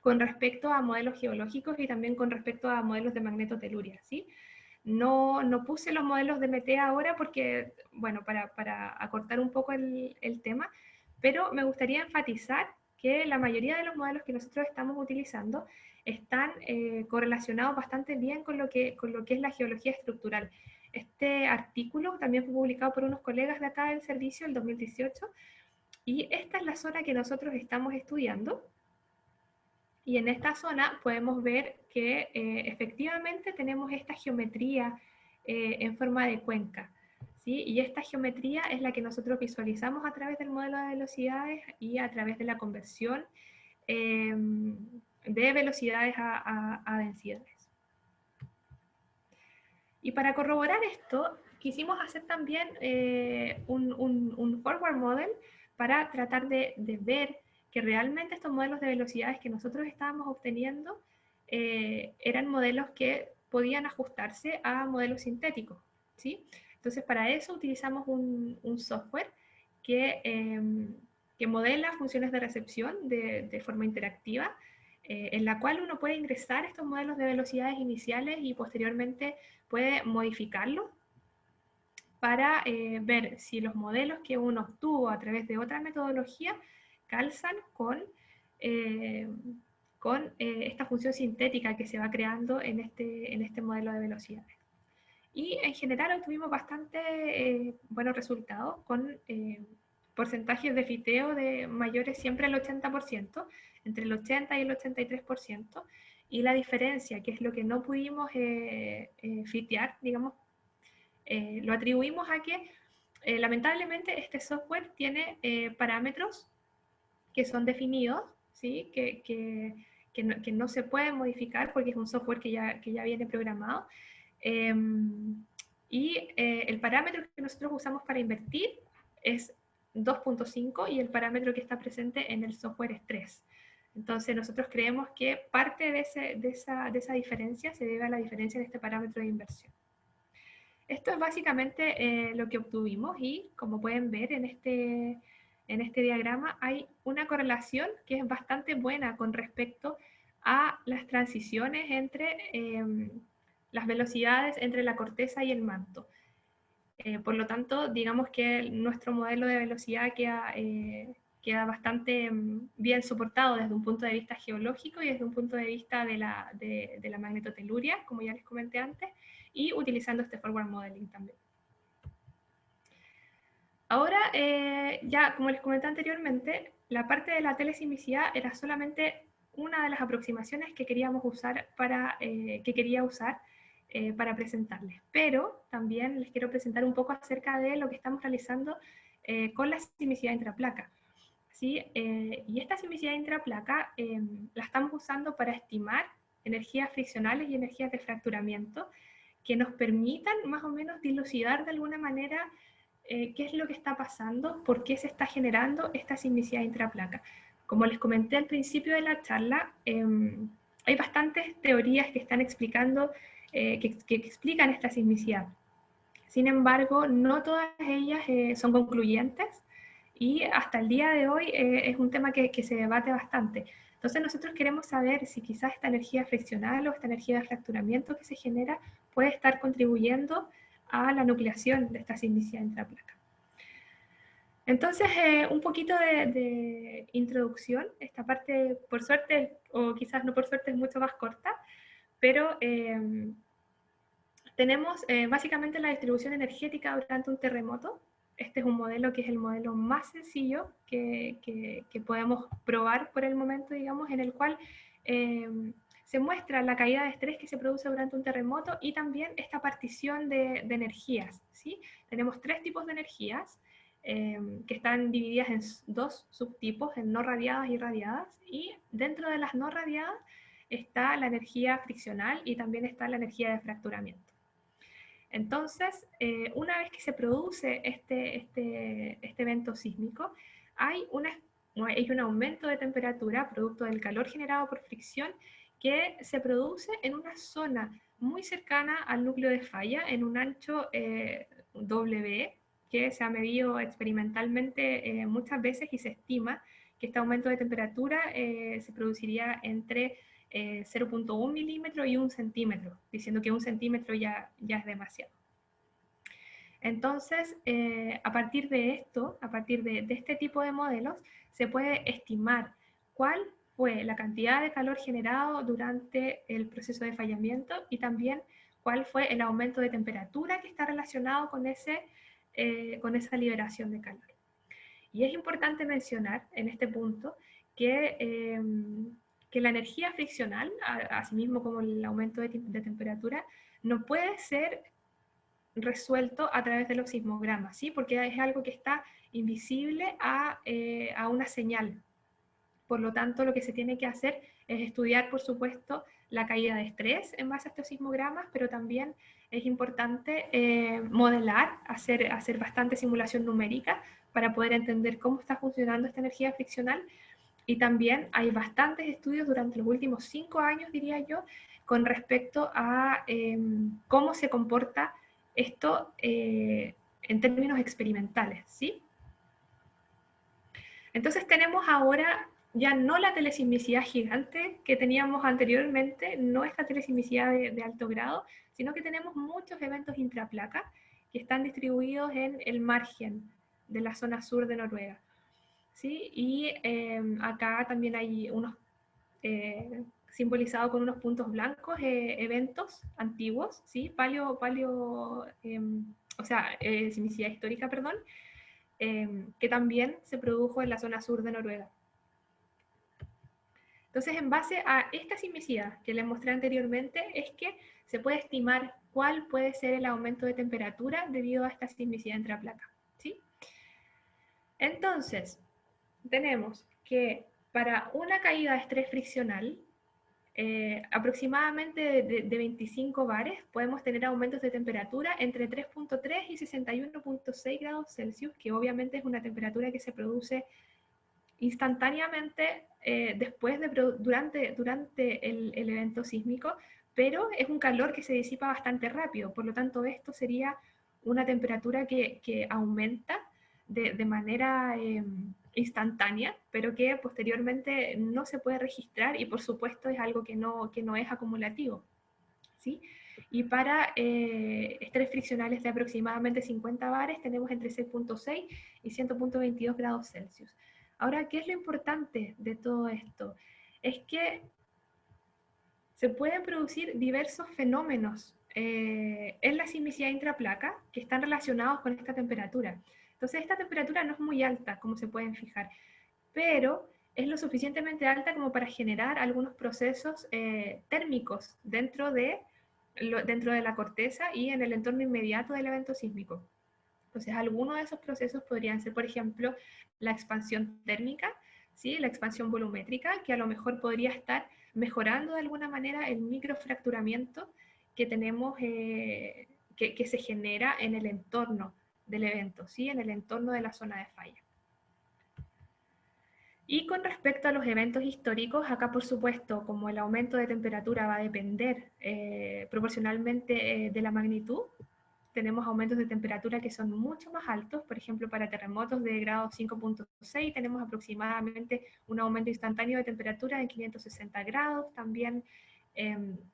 con respecto a modelos geológicos y también con respecto a modelos de magnetoteluria, ¿sí? No puse los modelos de MT ahora porque, bueno, para acortar un poco el tema, pero me gustaría enfatizar que la mayoría de los modelos que nosotros estamos utilizando están correlacionados bastante bien con lo que es la geología estructural. Este artículo también fue publicado por unos colegas de acá del servicio en 2018, y esta es la zona que nosotros estamos estudiando. Y en esta zona podemos ver que efectivamente tenemos esta geometría en forma de cuenca, ¿sí? Y esta geometría es la que nosotros visualizamos a través del modelo de velocidades y a través de la conversión de velocidades a densidades. Y para corroborar esto, quisimos hacer también un forward model para tratar de ver que realmente estos modelos de velocidades que nosotros estábamos obteniendo eran modelos que podían ajustarse a modelos sintéticos, ¿sí? Entonces, para eso utilizamos un software que modela funciones de recepción de forma interactiva, en la cual uno puede ingresar estos modelos de velocidades iniciales y posteriormente puede modificarlos para ver si los modelos que uno obtuvo a través de otra metodología calzan con esta función sintética que se va creando en este modelo de velocidades. Y en general obtuvimos bastante buenos resultados con porcentajes de fiteo de mayores siempre al 80%, entre el 80 y el 83%, y la diferencia, que es lo que no pudimos fitear, digamos, lo atribuimos a que lamentablemente este software tiene parámetros que son definidos, ¿sí? que no se pueden modificar porque es un software que ya viene programado. Y el parámetro que nosotros usamos para invertir es 2.5 y el parámetro que está presente en el software es 3. Entonces nosotros creemos que parte de esa diferencia se debe a la diferencia de este parámetro de inversión. Esto es básicamente lo que obtuvimos, y como pueden ver en este diagrama hay una correlación que es bastante buena con respecto a las transiciones entre las velocidades entre la corteza y el manto. Por lo tanto, digamos que nuestro modelo de velocidad queda bastante bien soportado desde un punto de vista geológico y desde un punto de vista de la magnetoteluria, como ya les comenté antes, y utilizando este forward modeling también. Ahora, ya como les comenté anteriormente, la parte de la telesimicidad era solamente una de las aproximaciones que queríamos usar para presentarles, pero también les quiero presentar un poco acerca de lo que estamos realizando con la sismicidad intraplaca, ¿sí? Y esta sismicidad intraplaca la estamos usando para estimar energías friccionales y energías de fracturamiento que nos permitan más o menos dilucidar de alguna manera qué es lo que está pasando, por qué se está generando esta sismicidad intraplaca. Como les comenté al principio de la charla, hay bastantes teorías que están explicando que explican esta sismicidad. Sin embargo, no todas ellas son concluyentes y hasta el día de hoy es un tema que se debate bastante. Entonces nosotros queremos saber si quizás esta energía friccional o esta energía de fracturamiento que se genera puede estar contribuyendo a la nucleación de esta sismicidad intraplaca. Entonces, un poquito de introducción. Esta parte, por suerte, o quizás no por suerte, es mucho más corta, pero tenemos básicamente la distribución energética durante un terremoto. Este es un modelo que es el modelo más sencillo que podemos probar por el momento, digamos, en el cual se muestra la caída de estrés que se produce durante un terremoto y también esta partición de energías, ¿sí? Tenemos tres tipos de energías que están divididas en dos subtipos, en no radiadas y radiadas, y dentro de las no radiadas está la energía friccional y también está la energía de fracturamiento. Entonces, una vez que se produce este evento sísmico, hay un aumento de temperatura producto del calor generado por fricción que se produce en una zona muy cercana al núcleo de falla, en un ancho W, que se ha medido experimentalmente muchas veces y se estima que este aumento de temperatura se produciría entre 0.1 milímetro y 1 centímetro, diciendo que 1 centímetro ya es demasiado. Entonces, a partir de esto, a partir de este tipo de modelos, se puede estimar cuál fue la cantidad de calor generado durante el proceso de fallamiento y también cuál fue el aumento de temperatura que está relacionado con esa liberación de calor. Y es importante mencionar en este punto que la energía friccional, asimismo como el aumento de temperatura, no puede ser resuelto a través de los sismogramas, ¿sí? Porque es algo que está invisible a una señal. Por lo tanto, lo que se tiene que hacer es estudiar, por supuesto, la caída de estrés en base a estos sismogramas, pero también es importante modelar, hacer bastante simulación numérica para poder entender cómo está funcionando esta energía friccional. Y también hay bastantes estudios durante los últimos 5 años, diría yo, con respecto a cómo se comporta esto en términos experimentales, ¿sí? Entonces tenemos ahora ya no la telesismicidad gigante que teníamos anteriormente, no esta telesismicidad de alto grado, sino que tenemos muchos eventos intraplaca que están distribuidos en el margen de la zona sur de Noruega, ¿sí? Y acá también hay unos simbolizados con unos puntos blancos, eventos antiguos, ¿sí? Sismicidad histórica, perdón, que también se produjo en la zona sur de Noruega. Entonces, en base a esta sismicidad que les mostré anteriormente, es que se puede estimar cuál puede ser el aumento de temperatura debido a esta sismicidad intraplaca, ¿sí? Entonces, tenemos que para una caída de estrés friccional, aproximadamente de 25 bares, podemos tener aumentos de temperatura entre 3.3 y 61.6 grados Celsius, que obviamente es una temperatura que se produce instantáneamente durante el evento sísmico, pero es un calor que se disipa bastante rápido, por lo tanto esto sería una temperatura que aumenta de manera instantánea, pero que posteriormente no se puede registrar y por supuesto es algo que no es acumulativo, ¿sí? Y para estrés friccionales de aproximadamente 50 bares tenemos entre 6.6 y 100.22 grados Celsius. Ahora, ¿qué es lo importante de todo esto? Es que se pueden producir diversos fenómenos en la sismicidad intraplaca que están relacionados con esta temperatura. Entonces, esta temperatura no es muy alta, como se pueden fijar, pero es lo suficientemente alta como para generar algunos procesos térmicos dentro de la corteza y en el entorno inmediato del evento sísmico. Entonces, algunos de esos procesos podrían ser, por ejemplo, la expansión térmica, ¿sí? La expansión volumétrica, que a lo mejor podría estar mejorando de alguna manera el microfracturamiento que tenemos, que se genera en el entorno del evento, ¿sí? En el entorno de la zona de falla. Y con respecto a los eventos históricos, acá por supuesto, como el aumento de temperatura va a depender proporcionalmente de la magnitud, tenemos aumentos de temperatura que son mucho más altos. Por ejemplo, para terremotos de grado 5.6 tenemos aproximadamente un aumento instantáneo de temperatura de 560 grados. También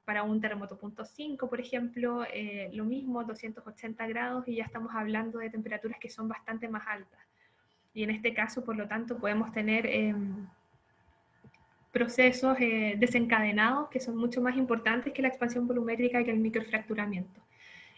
para un terremoto 0.5, por ejemplo, lo mismo, 280 grados, y ya estamos hablando de temperaturas que son bastante más altas. Y en este caso, por lo tanto, podemos tener procesos desencadenados que son mucho más importantes que la expansión volumétrica y que el microfracturamiento.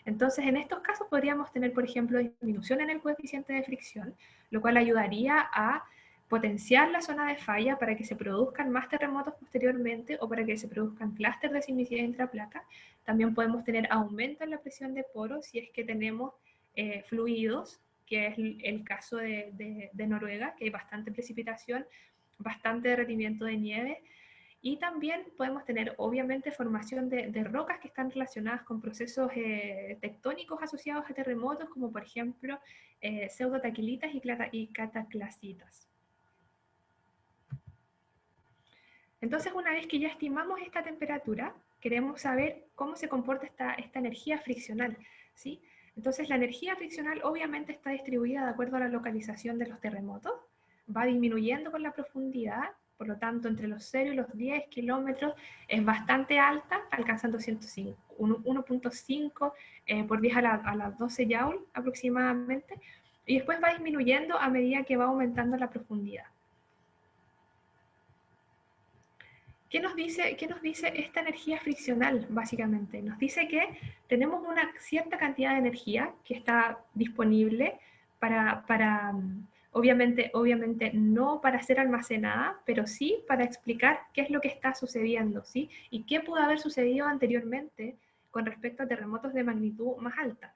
Entonces, en estos casos podríamos tener, por ejemplo, disminución en el coeficiente de fricción, lo cual ayudaría a potenciar la zona de falla para que se produzcan más terremotos posteriormente o para que se produzcan clústeres de sismicidad intraplaca. También podemos tener aumento en la presión de poros si es que tenemos fluidos, que es el caso de Noruega, que hay bastante precipitación, bastante derretimiento de nieve. Y también podemos tener, obviamente, formación de rocas que están relacionadas con procesos tectónicos asociados a terremotos, como por ejemplo pseudotaquilitas y cataclasitas. Entonces, una vez que ya estimamos esta temperatura, queremos saber cómo se comporta esta energía friccional, ¿sí? Entonces, la energía friccional obviamente está distribuida de acuerdo a la localización de los terremotos, va disminuyendo con la profundidad. Por lo tanto, entre los 0 y los 10 kilómetros es bastante alta, alcanzando 1.5 por 10 a las 12 joule aproximadamente, y después va disminuyendo a medida que va aumentando la profundidad. ¿Qué nos dice esta energía friccional, básicamente? Nos dice que tenemos una cierta cantidad de energía que está disponible para obviamente no para ser almacenada, pero sí para explicar qué es lo que está sucediendo, ¿sí? Y qué pudo haber sucedido anteriormente con respecto a terremotos de magnitud más alta.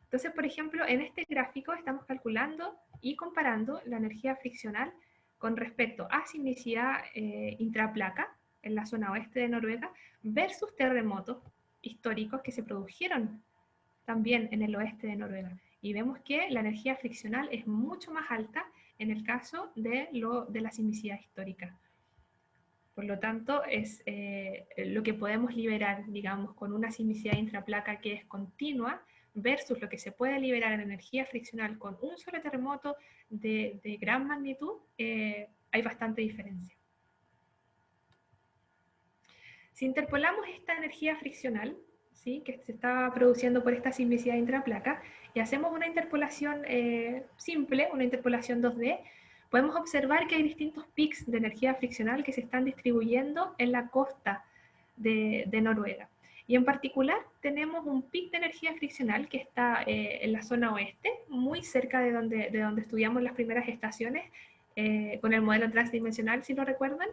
Entonces, por ejemplo, en este gráfico estamos calculando y comparando la energía friccional con respecto a sismicidad intraplaca en la zona oeste de Noruega versus terremotos históricos que se produjeron también en el oeste de Noruega. Y vemos que la energía friccional es mucho más alta en el caso de la sismicidad histórica. Por lo tanto, es lo que podemos liberar, digamos, con una sismicidad intraplaca que es continua versus lo que se puede liberar en energía friccional con un solo terremoto de gran magnitud, hay bastante diferencia. Si interpolamos esta energía friccional, ¿sí?, que se está produciendo por esta sismicidad intraplaca, y hacemos una interpolación simple, una interpolación 2D, podemos observar que hay distintos pics de energía friccional que se están distribuyendo en la costa de Noruega. Y en particular tenemos un pic de energía friccional que está en la zona oeste, muy cerca de donde estudiamos las primeras estaciones, con el modelo transdimensional, si lo recuerdan.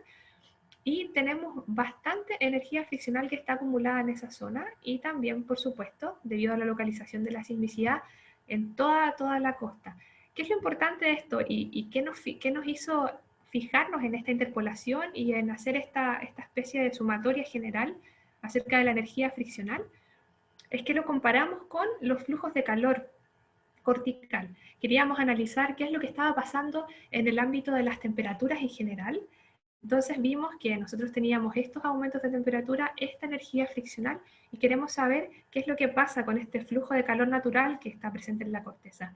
Y tenemos bastante energía friccional que está acumulada en esa zona, y también, por supuesto, debido a la localización de la sismicidad en toda la costa. ¿Qué es lo importante de esto y qué nos hizo fijarnos en esta interpolación y en hacer esta especie de sumatoria general acerca de la energía friccional? Es que lo comparamos con los flujos de calor cortical. Queríamos analizar qué es lo que estaba pasando en el ámbito de las temperaturas en general. Entonces vimos que nosotros teníamos estos aumentos de temperatura, esta energía friccional, y queremos saber qué es lo que pasa con este flujo de calor natural que está presente en la corteza.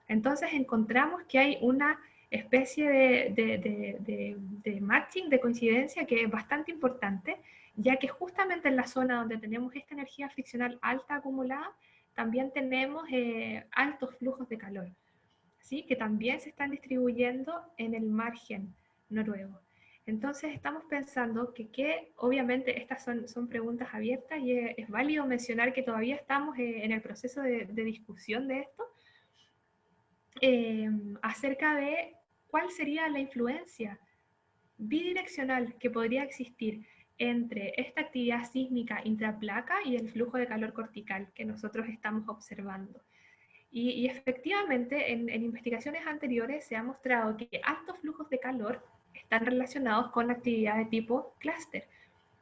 Entonces encontramos que hay una especie de matching, de coincidencia, que es bastante importante, ya que justamente en la zona donde tenemos esta energía friccional alta acumulada, también tenemos altos flujos de calor, ¿sí?, que también se están distribuyendo en el margen noruego. Entonces estamos pensando que obviamente estas son preguntas abiertas, y es válido mencionar que todavía estamos en el proceso de discusión de esto, acerca de cuál sería la influencia bidireccional que podría existir entre esta actividad sísmica intraplaca y el flujo de calor cortical que nosotros estamos observando. Y efectivamente, en investigaciones anteriores se ha mostrado que altos flujos de calor están relacionados con actividad de tipo clúster.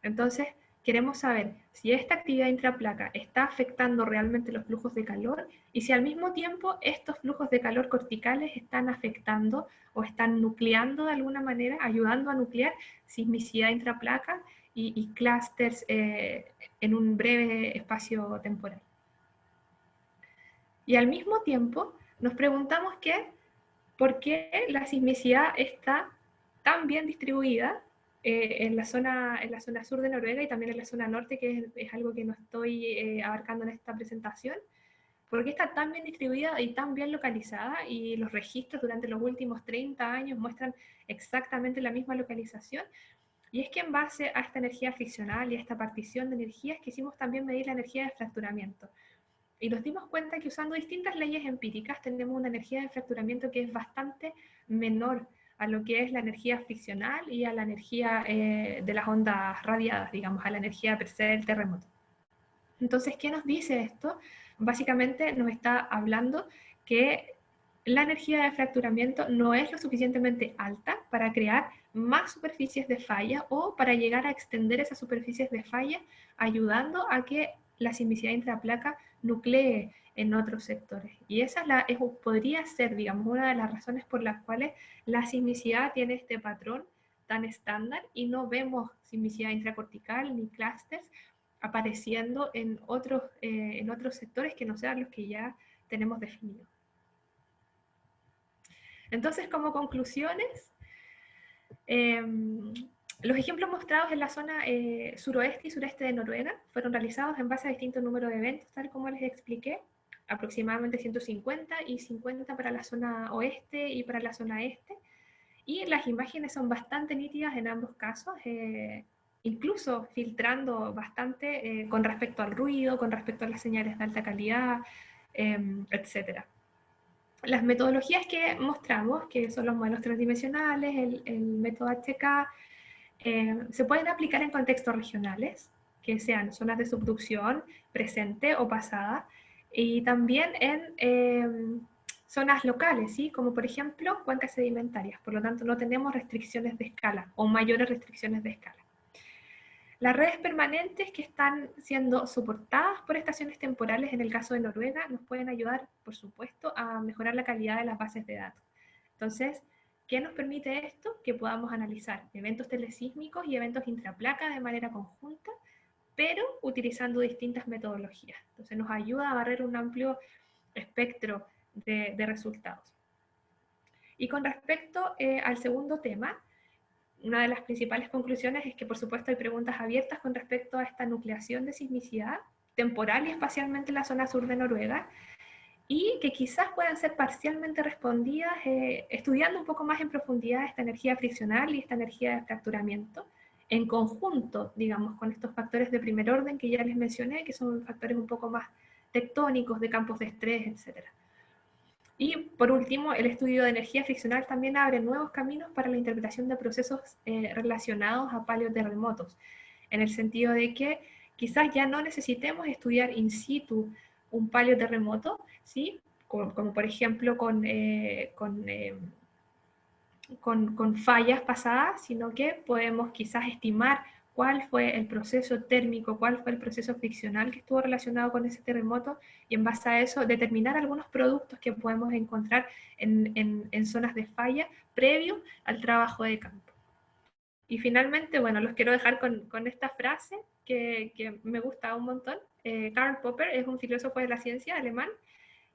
Entonces, queremos saber si esta actividad intraplaca está afectando realmente los flujos de calor y si al mismo tiempo estos flujos de calor corticales están afectando o están nucleando de alguna manera, ayudando a nuclear sismicidad intraplaca y clústeres en un breve espacio temporal. Y al mismo tiempo nos preguntamos por qué la sismicidad está tan bien distribuida en la zona sur de Noruega y también en la zona norte, que es algo que no estoy abarcando en esta presentación. ¿Por qué está tan bien distribuida y tan bien localizada? Y los registros durante los últimos 30 años muestran exactamente la misma localización. Y es que en base a esta energía friccional y a esta partición de energías quisimos también medir la energía de fracturamiento. Y nos dimos cuenta que usando distintas leyes empíricas tenemos una energía de fracturamiento que es bastante menor a lo que es la energía friccional y a la energía de las ondas radiadas, digamos, a la energía per se del terremoto. Entonces, ¿qué nos dice esto? Básicamente nos está hablando que la energía de fracturamiento no es lo suficientemente alta para crear más superficies de falla o para llegar a extender esas superficies de falla, ayudando a que la sismicidad intraplaca nuclee en otros sectores. Y esa podría ser, digamos, una de las razones por las cuales la sismicidad tiene este patrón tan estándar y no vemos sismicidad intracortical ni clústeres apareciendo en otros sectores que no sean los que ya tenemos definidos. Entonces, como conclusiones, los ejemplos mostrados en la zona suroeste y sureste de Noruega fueron realizados en base a distintos números de eventos, tal como les expliqué, aproximadamente 150 y 50 para la zona oeste y para la zona este, y las imágenes son bastante nítidas en ambos casos, incluso filtrando bastante con respecto al ruido, con respecto a las señales de alta calidad, etc. Las metodologías que mostramos, que son los modelos transdimensionales, el método HK, se pueden aplicar en contextos regionales, que sean zonas de subducción, presente o pasada, y también en zonas locales, ¿sí? Como por ejemplo cuencas sedimentarias. Por lo tanto, no tenemos restricciones de escala o mayores restricciones de escala. Las redes permanentes que están siendo soportadas por estaciones temporales, en el caso de Noruega, nos pueden ayudar, por supuesto, a mejorar la calidad de las bases de datos. Entonces, ¿qué nos permite esto? Que podamos analizar eventos telesísmicos y eventos intraplaca de manera conjunta, pero utilizando distintas metodologías. Entonces, nos ayuda a barrer un amplio espectro de resultados. Y con respecto al segundo tema, una de las principales conclusiones es que, por supuesto, hay preguntas abiertas con respecto a esta nucleación de sismicidad temporal y espacialmente en la zona sur de Noruega, y que quizás puedan ser parcialmente respondidas estudiando un poco más en profundidad esta energía friccional y esta energía de fracturamiento, en conjunto, digamos, con estos factores de primer orden que ya les mencioné, que son factores un poco más tectónicos, de campos de estrés, etc. Y por último, el estudio de energía friccional también abre nuevos caminos para la interpretación de procesos relacionados a paleoterremotos, en el sentido de que quizás ya no necesitemos estudiar in situ un paleoterremoto, ¿sí? Como por ejemplo con fallas pasadas, sino que podemos quizás estimar cuál fue el proceso térmico, cuál fue el proceso friccional que estuvo relacionado con ese terremoto, y en base a eso determinar algunos productos que podemos encontrar en zonas de falla previo al trabajo de campo. Y finalmente, bueno, los quiero dejar con esta frase que me gusta un montón. Karl Popper es un filósofo de la ciencia alemán,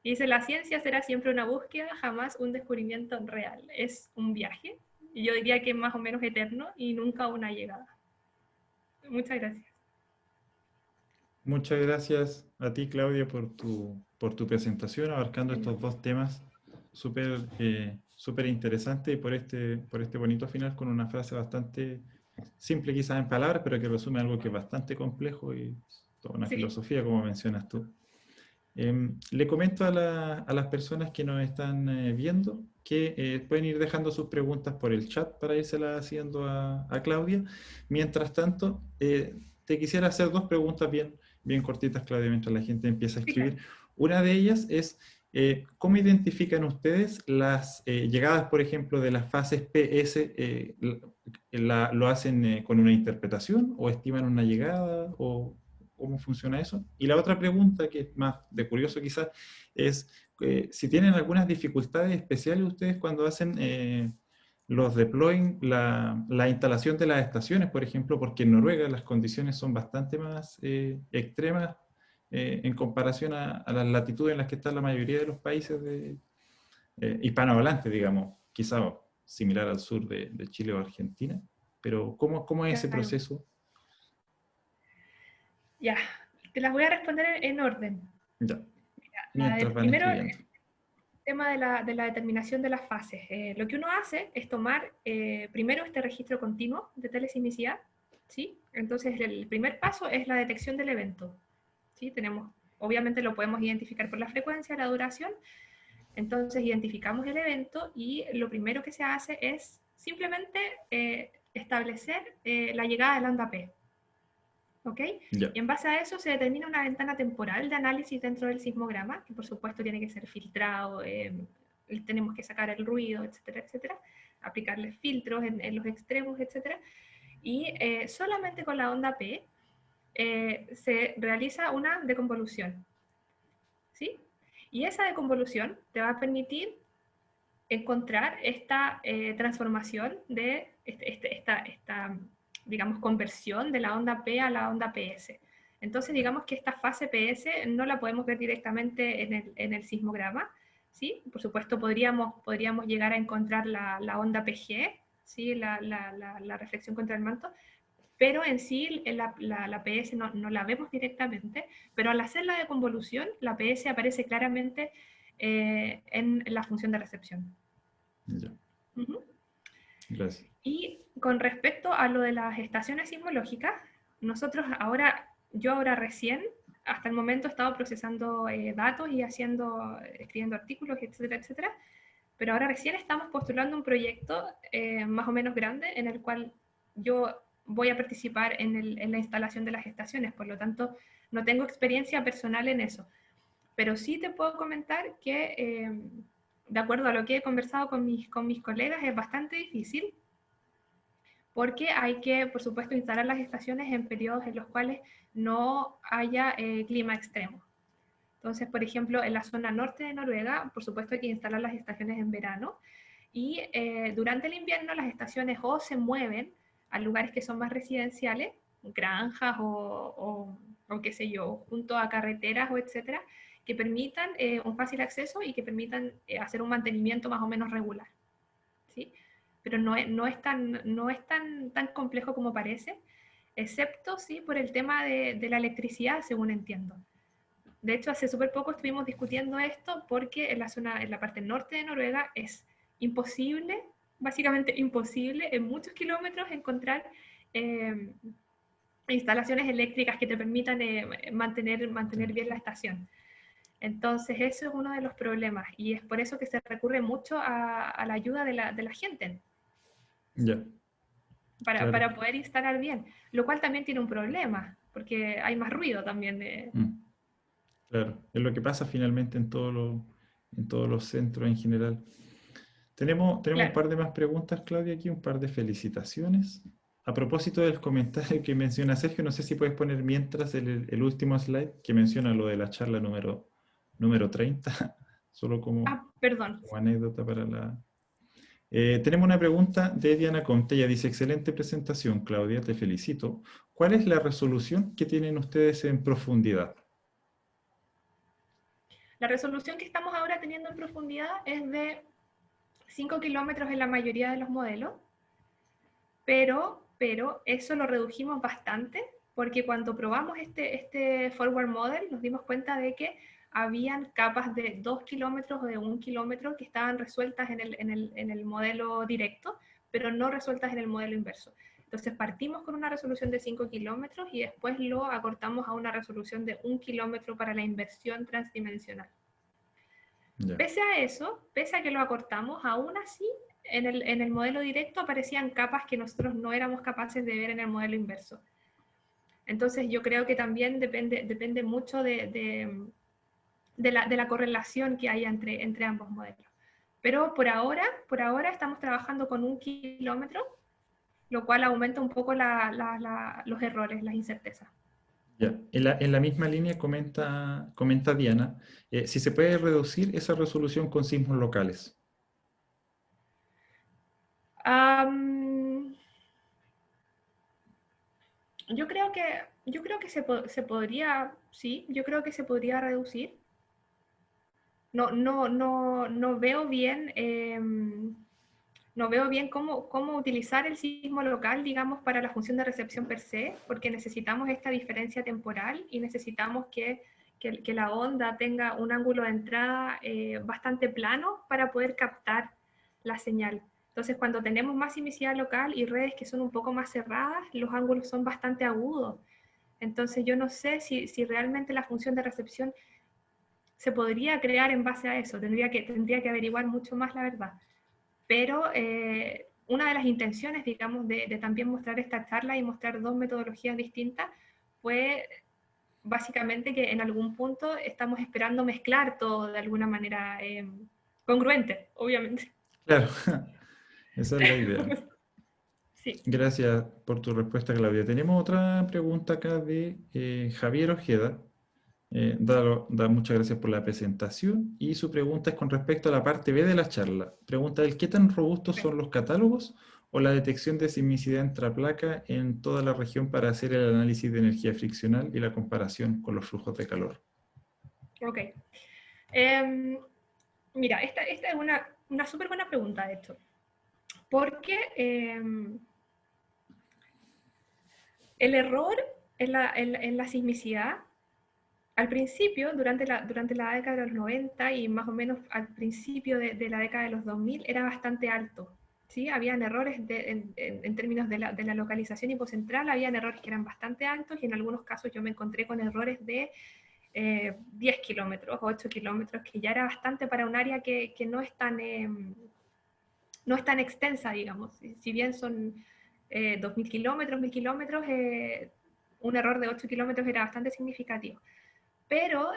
y dice: la ciencia será siempre una búsqueda, jamás un descubrimiento real. Es un viaje, y yo diría que es más o menos eterno y nunca una llegada. Muchas gracias. Muchas gracias a ti, Claudia, por tu presentación, abarcando estos dos temas súper interesantes, y por este bonito final con una frase bastante simple quizás en palabras, pero que resume algo que es bastante complejo y toda una filosofía, como mencionas tú. Le comento a las personas que nos están viendo que pueden ir dejando sus preguntas por el chat para irselas haciendo a Claudia. Mientras tanto, te quisiera hacer dos preguntas bien cortitas, Claudia, mientras la gente empieza a escribir. Una de ellas es, ¿cómo identifican ustedes las llegadas, por ejemplo, de las fases PS? ¿Lo hacen con una interpretación o estiman una llegada? ¿O cómo funciona eso? Y la otra pregunta, que es más de curioso quizás, es si tienen algunas dificultades especiales ustedes cuando hacen los deploying, la instalación de las estaciones, por ejemplo, porque en Noruega las condiciones son bastante más extremas en comparación a las latitudes en las que están la mayoría de los países hispanohablantes, digamos, quizá similar al sur de Chile o Argentina. Pero ¿cómo es ese Claro. proceso? Ya, te las voy a responder en orden. Ya, mientras van Primero, escribiendo. tema de la determinación de las fases. Lo que uno hace es tomar primero este registro continuo de telesismicidad, ¿sí? Entonces, el primer paso es la detección del evento, ¿sí? Obviamente lo podemos identificar por la frecuencia, la duración. Entonces, identificamos el evento y lo primero que se hace es simplemente establecer la llegada de la onda P, ¿ok? Ya, Y en base a eso se determina una ventana temporal de análisis dentro del sismograma, que por supuesto tiene que ser filtrado, tenemos que sacar el ruido, etcétera, etcétera, aplicarle filtros en los extremos, etcétera, y solamente con la onda P se realiza una deconvolución, ¿sí? Y esa deconvolución te va a permitir encontrar esta transformación de esta, digamos, conversión de la onda P a la onda PS. Entonces, digamos que esta fase PS no la podemos ver directamente en el sismograma, ¿sí? Por supuesto, podríamos llegar a encontrar la onda PG, ¿sí? La reflexión contra el manto, pero en sí la PS no la vemos directamente, pero al hacer la deconvolución, la PS aparece claramente en la función de recepción. ya. Uh-huh. Gracias. Y con respecto a lo de las estaciones sismológicas, yo ahora recién, hasta el momento he estado procesando datos y escribiendo artículos, etcétera, etcétera, pero ahora recién estamos postulando un proyecto más o menos grande en el cual yo voy a participar en la instalación de las estaciones, por lo tanto no tengo experiencia personal en eso, pero sí te puedo comentar que de acuerdo a lo que he conversado con mis colegas es bastante difícil porque hay que, por supuesto, instalar las estaciones en periodos en los cuales no haya clima extremo. Entonces, por ejemplo, en la zona norte de Noruega, por supuesto, hay que instalar las estaciones en verano y durante el invierno las estaciones o se mueven a lugares que son más residenciales, granjas o qué sé yo, junto a carreteras o etcétera, que permitan un fácil acceso y que permitan hacer un mantenimiento más o menos regular, ¿sí? Pero no es tan complejo como parece, excepto sí por el tema de la electricidad, según entiendo. De hecho, hace súper poco estuvimos discutiendo esto porque en la parte norte de Noruega es imposible, básicamente imposible, en muchos kilómetros encontrar eh, instalaciones eléctricas que te permitan mantener bien la estación. Entonces, eso es uno de los problemas y es por eso que se recurre mucho a la ayuda de la gente Ya, claro. para poder instalar bien, lo cual también tiene un problema, porque hay más ruido también. Mm, claro, es lo que pasa finalmente en todos los centros en general. Tenemos un Claro. par de más preguntas, Claudia, aquí, un par de felicitaciones. A propósito del comentario que menciona Sergio, no sé si puedes poner mientras el último slide que menciona lo de la charla número 30, solo Ah, perdón. como anécdota para la... tenemos una pregunta de Diana Conte, ella dice, excelente presentación, Claudia, te felicito. ¿Cuál es la resolución que tienen ustedes en profundidad? La resolución que estamos ahora teniendo en profundidad es de 5 kilómetros en la mayoría de los modelos, pero eso lo redujimos bastante porque cuando probamos este forward model nos dimos cuenta de que habían capas de 2 kilómetros o de 1 kilómetro que estaban resueltas en el modelo directo, pero no resueltas en el modelo inverso. Entonces partimos con una resolución de 5 kilómetros y después lo acortamos a una resolución de 1 kilómetro para la inversión transdimensional. Ya, Pese a eso, pese a que lo acortamos, aún así en el modelo directo aparecían capas que nosotros no éramos capaces de ver en el modelo inverso. Entonces yo creo que también depende mucho de la correlación que hay entre ambos modelos. Pero por ahora estamos trabajando con 1 kilómetro, lo cual aumenta un poco los errores, las incertezas. Ya. En la misma línea comenta Diana, si se puede reducir esa resolución con sismos locales. Um, yo creo que se podría, sí, yo creo que se podría reducir. No veo bien, no veo bien cómo utilizar el sismo local, digamos, para la función de recepción per se, porque necesitamos esta diferencia temporal y necesitamos que la onda tenga un ángulo de entrada bastante plano para poder captar la señal. Entonces, cuando tenemos más sismicidad local y redes que son un poco más cerradas, los ángulos son bastante agudos. Entonces, yo no sé si realmente la función de recepción se podría crear en base a eso. Tendría que averiguar mucho más la verdad. Pero una de las intenciones, digamos, de también mostrar esta charla y mostrar dos metodologías distintas fue básicamente que en algún punto estamos esperando mezclar todo de alguna manera congruente, obviamente. Claro, esa es la idea. Sí. Gracias por tu respuesta, Claudia. Tenemos otra pregunta acá de Javier Ojeda. Muchas gracias por la presentación y su pregunta es con respecto a la parte B de la charla. Pregunta él, ¿qué tan robustos son los catálogos o la detección de sismicidad intraplaca en toda la región para hacer el análisis de energía friccional y la comparación con los flujos de calor? Ok. Mira, esta es una súper buena pregunta, de hecho, porque el error en la sismicidad, al principio, durante la década de los 90 y más o menos al principio de la década de los 2000, era bastante alto. ¿Sí? Habían errores en términos de la localización hipocentral, habían errores que eran bastante altos y en algunos casos yo me encontré con errores de 10 kilómetros, 8 kilómetros, que ya era bastante para un área que no es tan extensa, digamos. Si bien son 2.000 kilómetros, 1.000 kilómetros, un error de 8 kilómetros era bastante significativo. Pero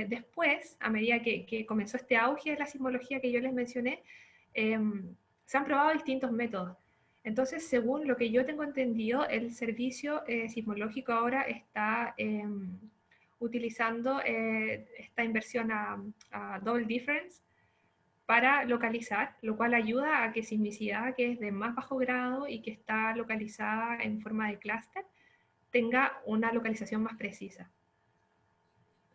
después, a medida que comenzó este auge de la sismología que yo les mencioné, se han probado distintos métodos. Entonces, según lo que yo tengo entendido, el servicio sismológico ahora está utilizando esta inversión a double difference para localizar, lo cual ayuda a que sismicidad que es de más bajo grado y que está localizada en forma de clúster tenga una localización más precisa.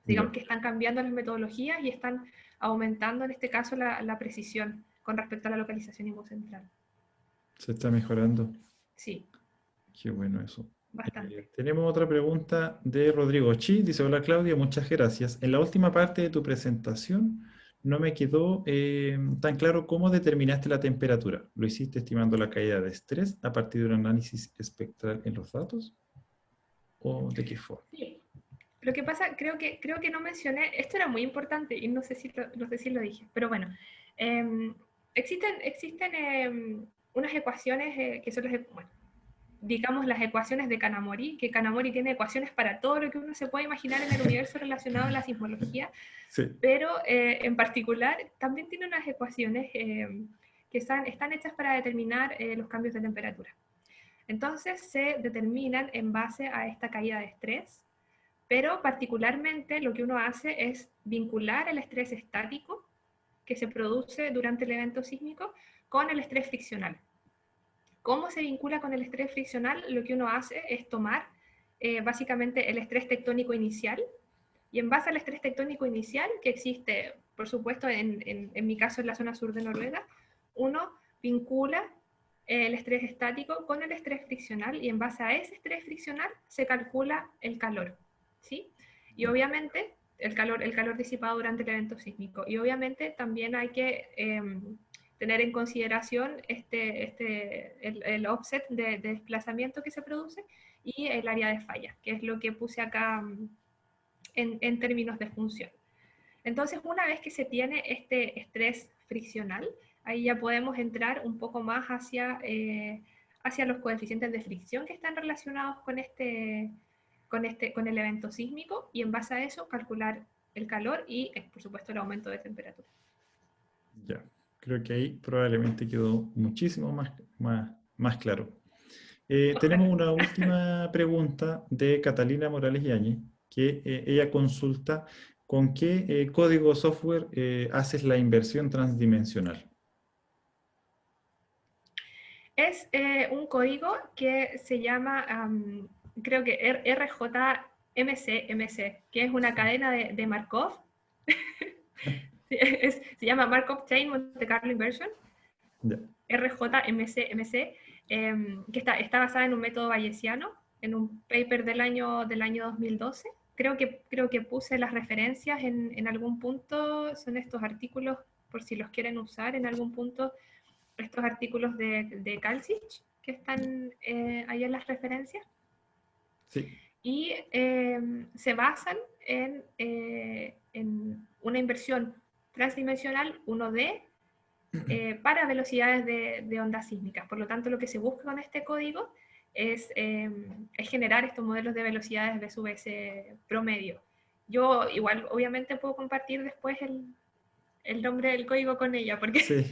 Digamos Ya, que están cambiando las metodologías y están aumentando en este caso la precisión con respecto a la localización hipocentral. se está mejorando. Sí, Qué bueno eso. bastante. Tenemos otra pregunta de Rodrigo Chi. Dice, hola Claudia, muchas gracias. En la última parte de tu presentación no me quedó tan claro cómo determinaste la temperatura. ¿Lo hiciste estimando la caída de estrés a partir de un análisis espectral en los datos? ¿O de qué forma? Sí. Lo que pasa, creo que no mencioné, esto era muy importante y no sé si lo dije, pero bueno, eh, existen unas ecuaciones que son bueno, digamos las ecuaciones de Kanamori, que Kanamori tiene ecuaciones para todo lo que uno se puede imaginar en el universo relacionado a la sismología, Sí, pero en particular también tiene unas ecuaciones que están hechas para determinar los cambios de temperatura. Entonces se determinan en base a esta caída de estrés, pero particularmente lo que uno hace es vincular el estrés estático que se produce durante el evento sísmico con el estrés friccional. ¿Cómo se vincula con el estrés friccional? Lo que uno hace es tomar básicamente el estrés tectónico inicial y en base al estrés tectónico inicial, que existe, por supuesto, en mi caso en la zona sur de Noruega, uno vincula el estrés estático con el estrés friccional y en base a ese estrés friccional se calcula el calor, ¿sí? Y obviamente el calor disipado durante el evento sísmico. Y obviamente también hay que tener en consideración el offset de desplazamiento que se produce y el área de falla, que es lo que puse acá en términos de función. Entonces, una vez que se tiene este estrés friccional, ahí ya podemos entrar un poco más hacia los coeficientes de fricción que están relacionados con el evento sísmico y en base a eso calcular el calor y, por supuesto, el aumento de temperatura. Ya, creo que ahí probablemente quedó muchísimo más claro. Tenemos Ojalá. una última pregunta de Catalina Morales Yáñez, que ella consulta con qué código software haces la inversión transdimensional. Es un código que se llama, creo que RJMC, que es una cadena de Markov. Se llama Markov Chain Monte Carlo Inversion, Ya. RJMC, que está basada en un método bayesiano, en un paper del año 2012. Creo que puse las referencias en algún punto, son estos artículos, por si los quieren usar en algún punto, estos artículos de Kalsich, que están ahí en las referencias. Sí. Y se basan en una inversión transdimensional 1D para velocidades de ondas sísmicas. Por lo tanto, lo que se busca con este código es generar estos modelos de velocidades de VS promedio. Yo igual, obviamente, puedo compartir después el nombre del código con ella, porque... Sí.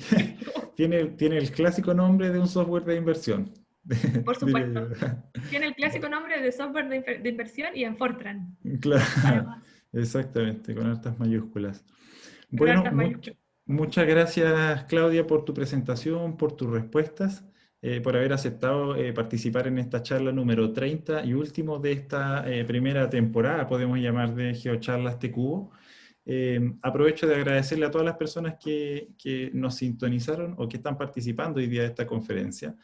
Tiene el clásico nombre de un software de inversión. Por Diría supuesto. yo. Tiene el clásico nombre de software de inversión y en Fortran. Claro, Además, exactamente, con hartas mayúsculas. con Bueno, hartas mayúsculas. muchas gracias, Claudia, por tu presentación, por tus respuestas, por haber aceptado participar en esta charla número 30 y último de esta primera temporada, podemos llamar, de GeoCharlas TQO. Aprovecho de agradecerle a todas las personas que nos sintonizaron o que están participando hoy día de esta conferencia.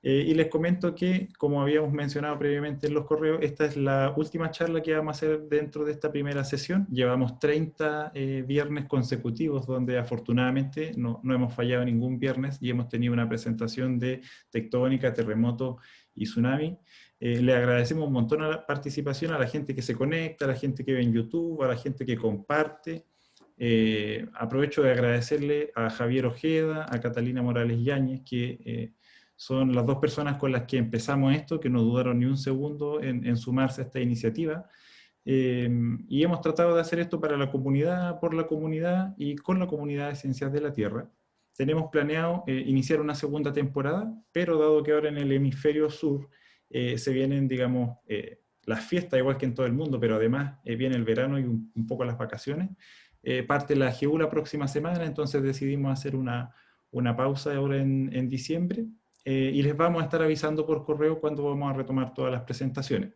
Y les comento que, como habíamos mencionado previamente en los correos, esta es la última charla que vamos a hacer dentro de esta primera sesión. Llevamos 30 viernes consecutivos donde afortunadamente no hemos fallado ningún viernes y hemos tenido una presentación de tectónica, terremoto y tsunami. Le agradecemos un montón a la participación, a la gente que se conecta, a la gente que ve en YouTube, a la gente que comparte. Aprovecho de agradecerle a Javier Ojeda, a Catalina Morales Yáñez, que son las dos personas con las que empezamos esto, que no dudaron ni un segundo en sumarse a esta iniciativa. Y hemos tratado de hacer esto para la comunidad, por la comunidad y con la comunidad de Ciencias de la Tierra. Tenemos planeado iniciar una segunda temporada, pero dado que ahora en el hemisferio sur se vienen, digamos, las fiestas, igual que en todo el mundo, pero además viene el verano y un poco las vacaciones, parte la GEU la próxima semana, entonces decidimos hacer una pausa ahora en diciembre. Y les vamos a estar avisando por correo cuando vamos a retomar todas las presentaciones.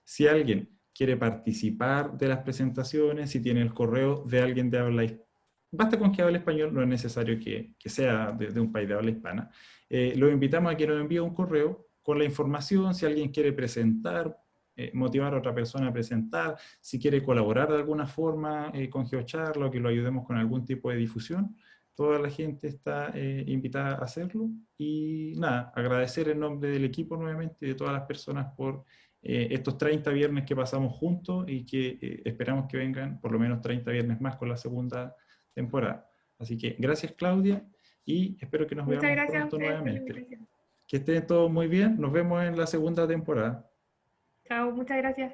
Si alguien quiere participar de las presentaciones, si tiene el correo de alguien de habla hispana, basta con que hable español, no es necesario que sea de un país de habla hispana. Los invitamos a que nos envíe un correo con la información, si alguien quiere presentar, motivar a otra persona a presentar, si quiere colaborar de alguna forma con GeoCharla o que lo ayudemos con algún tipo de difusión. Toda la gente está invitada a hacerlo y nada, agradecer en nombre del equipo nuevamente y de todas las personas por estos 30 viernes que pasamos juntos y que esperamos que vengan por lo menos 30 viernes más con la segunda temporada. Así que gracias, Claudia, y espero que nos Muchas veamos gracias a pronto ustedes por la nuevamente. invitación. Que estén todos muy bien, nos vemos en la segunda temporada. Chao, muchas gracias.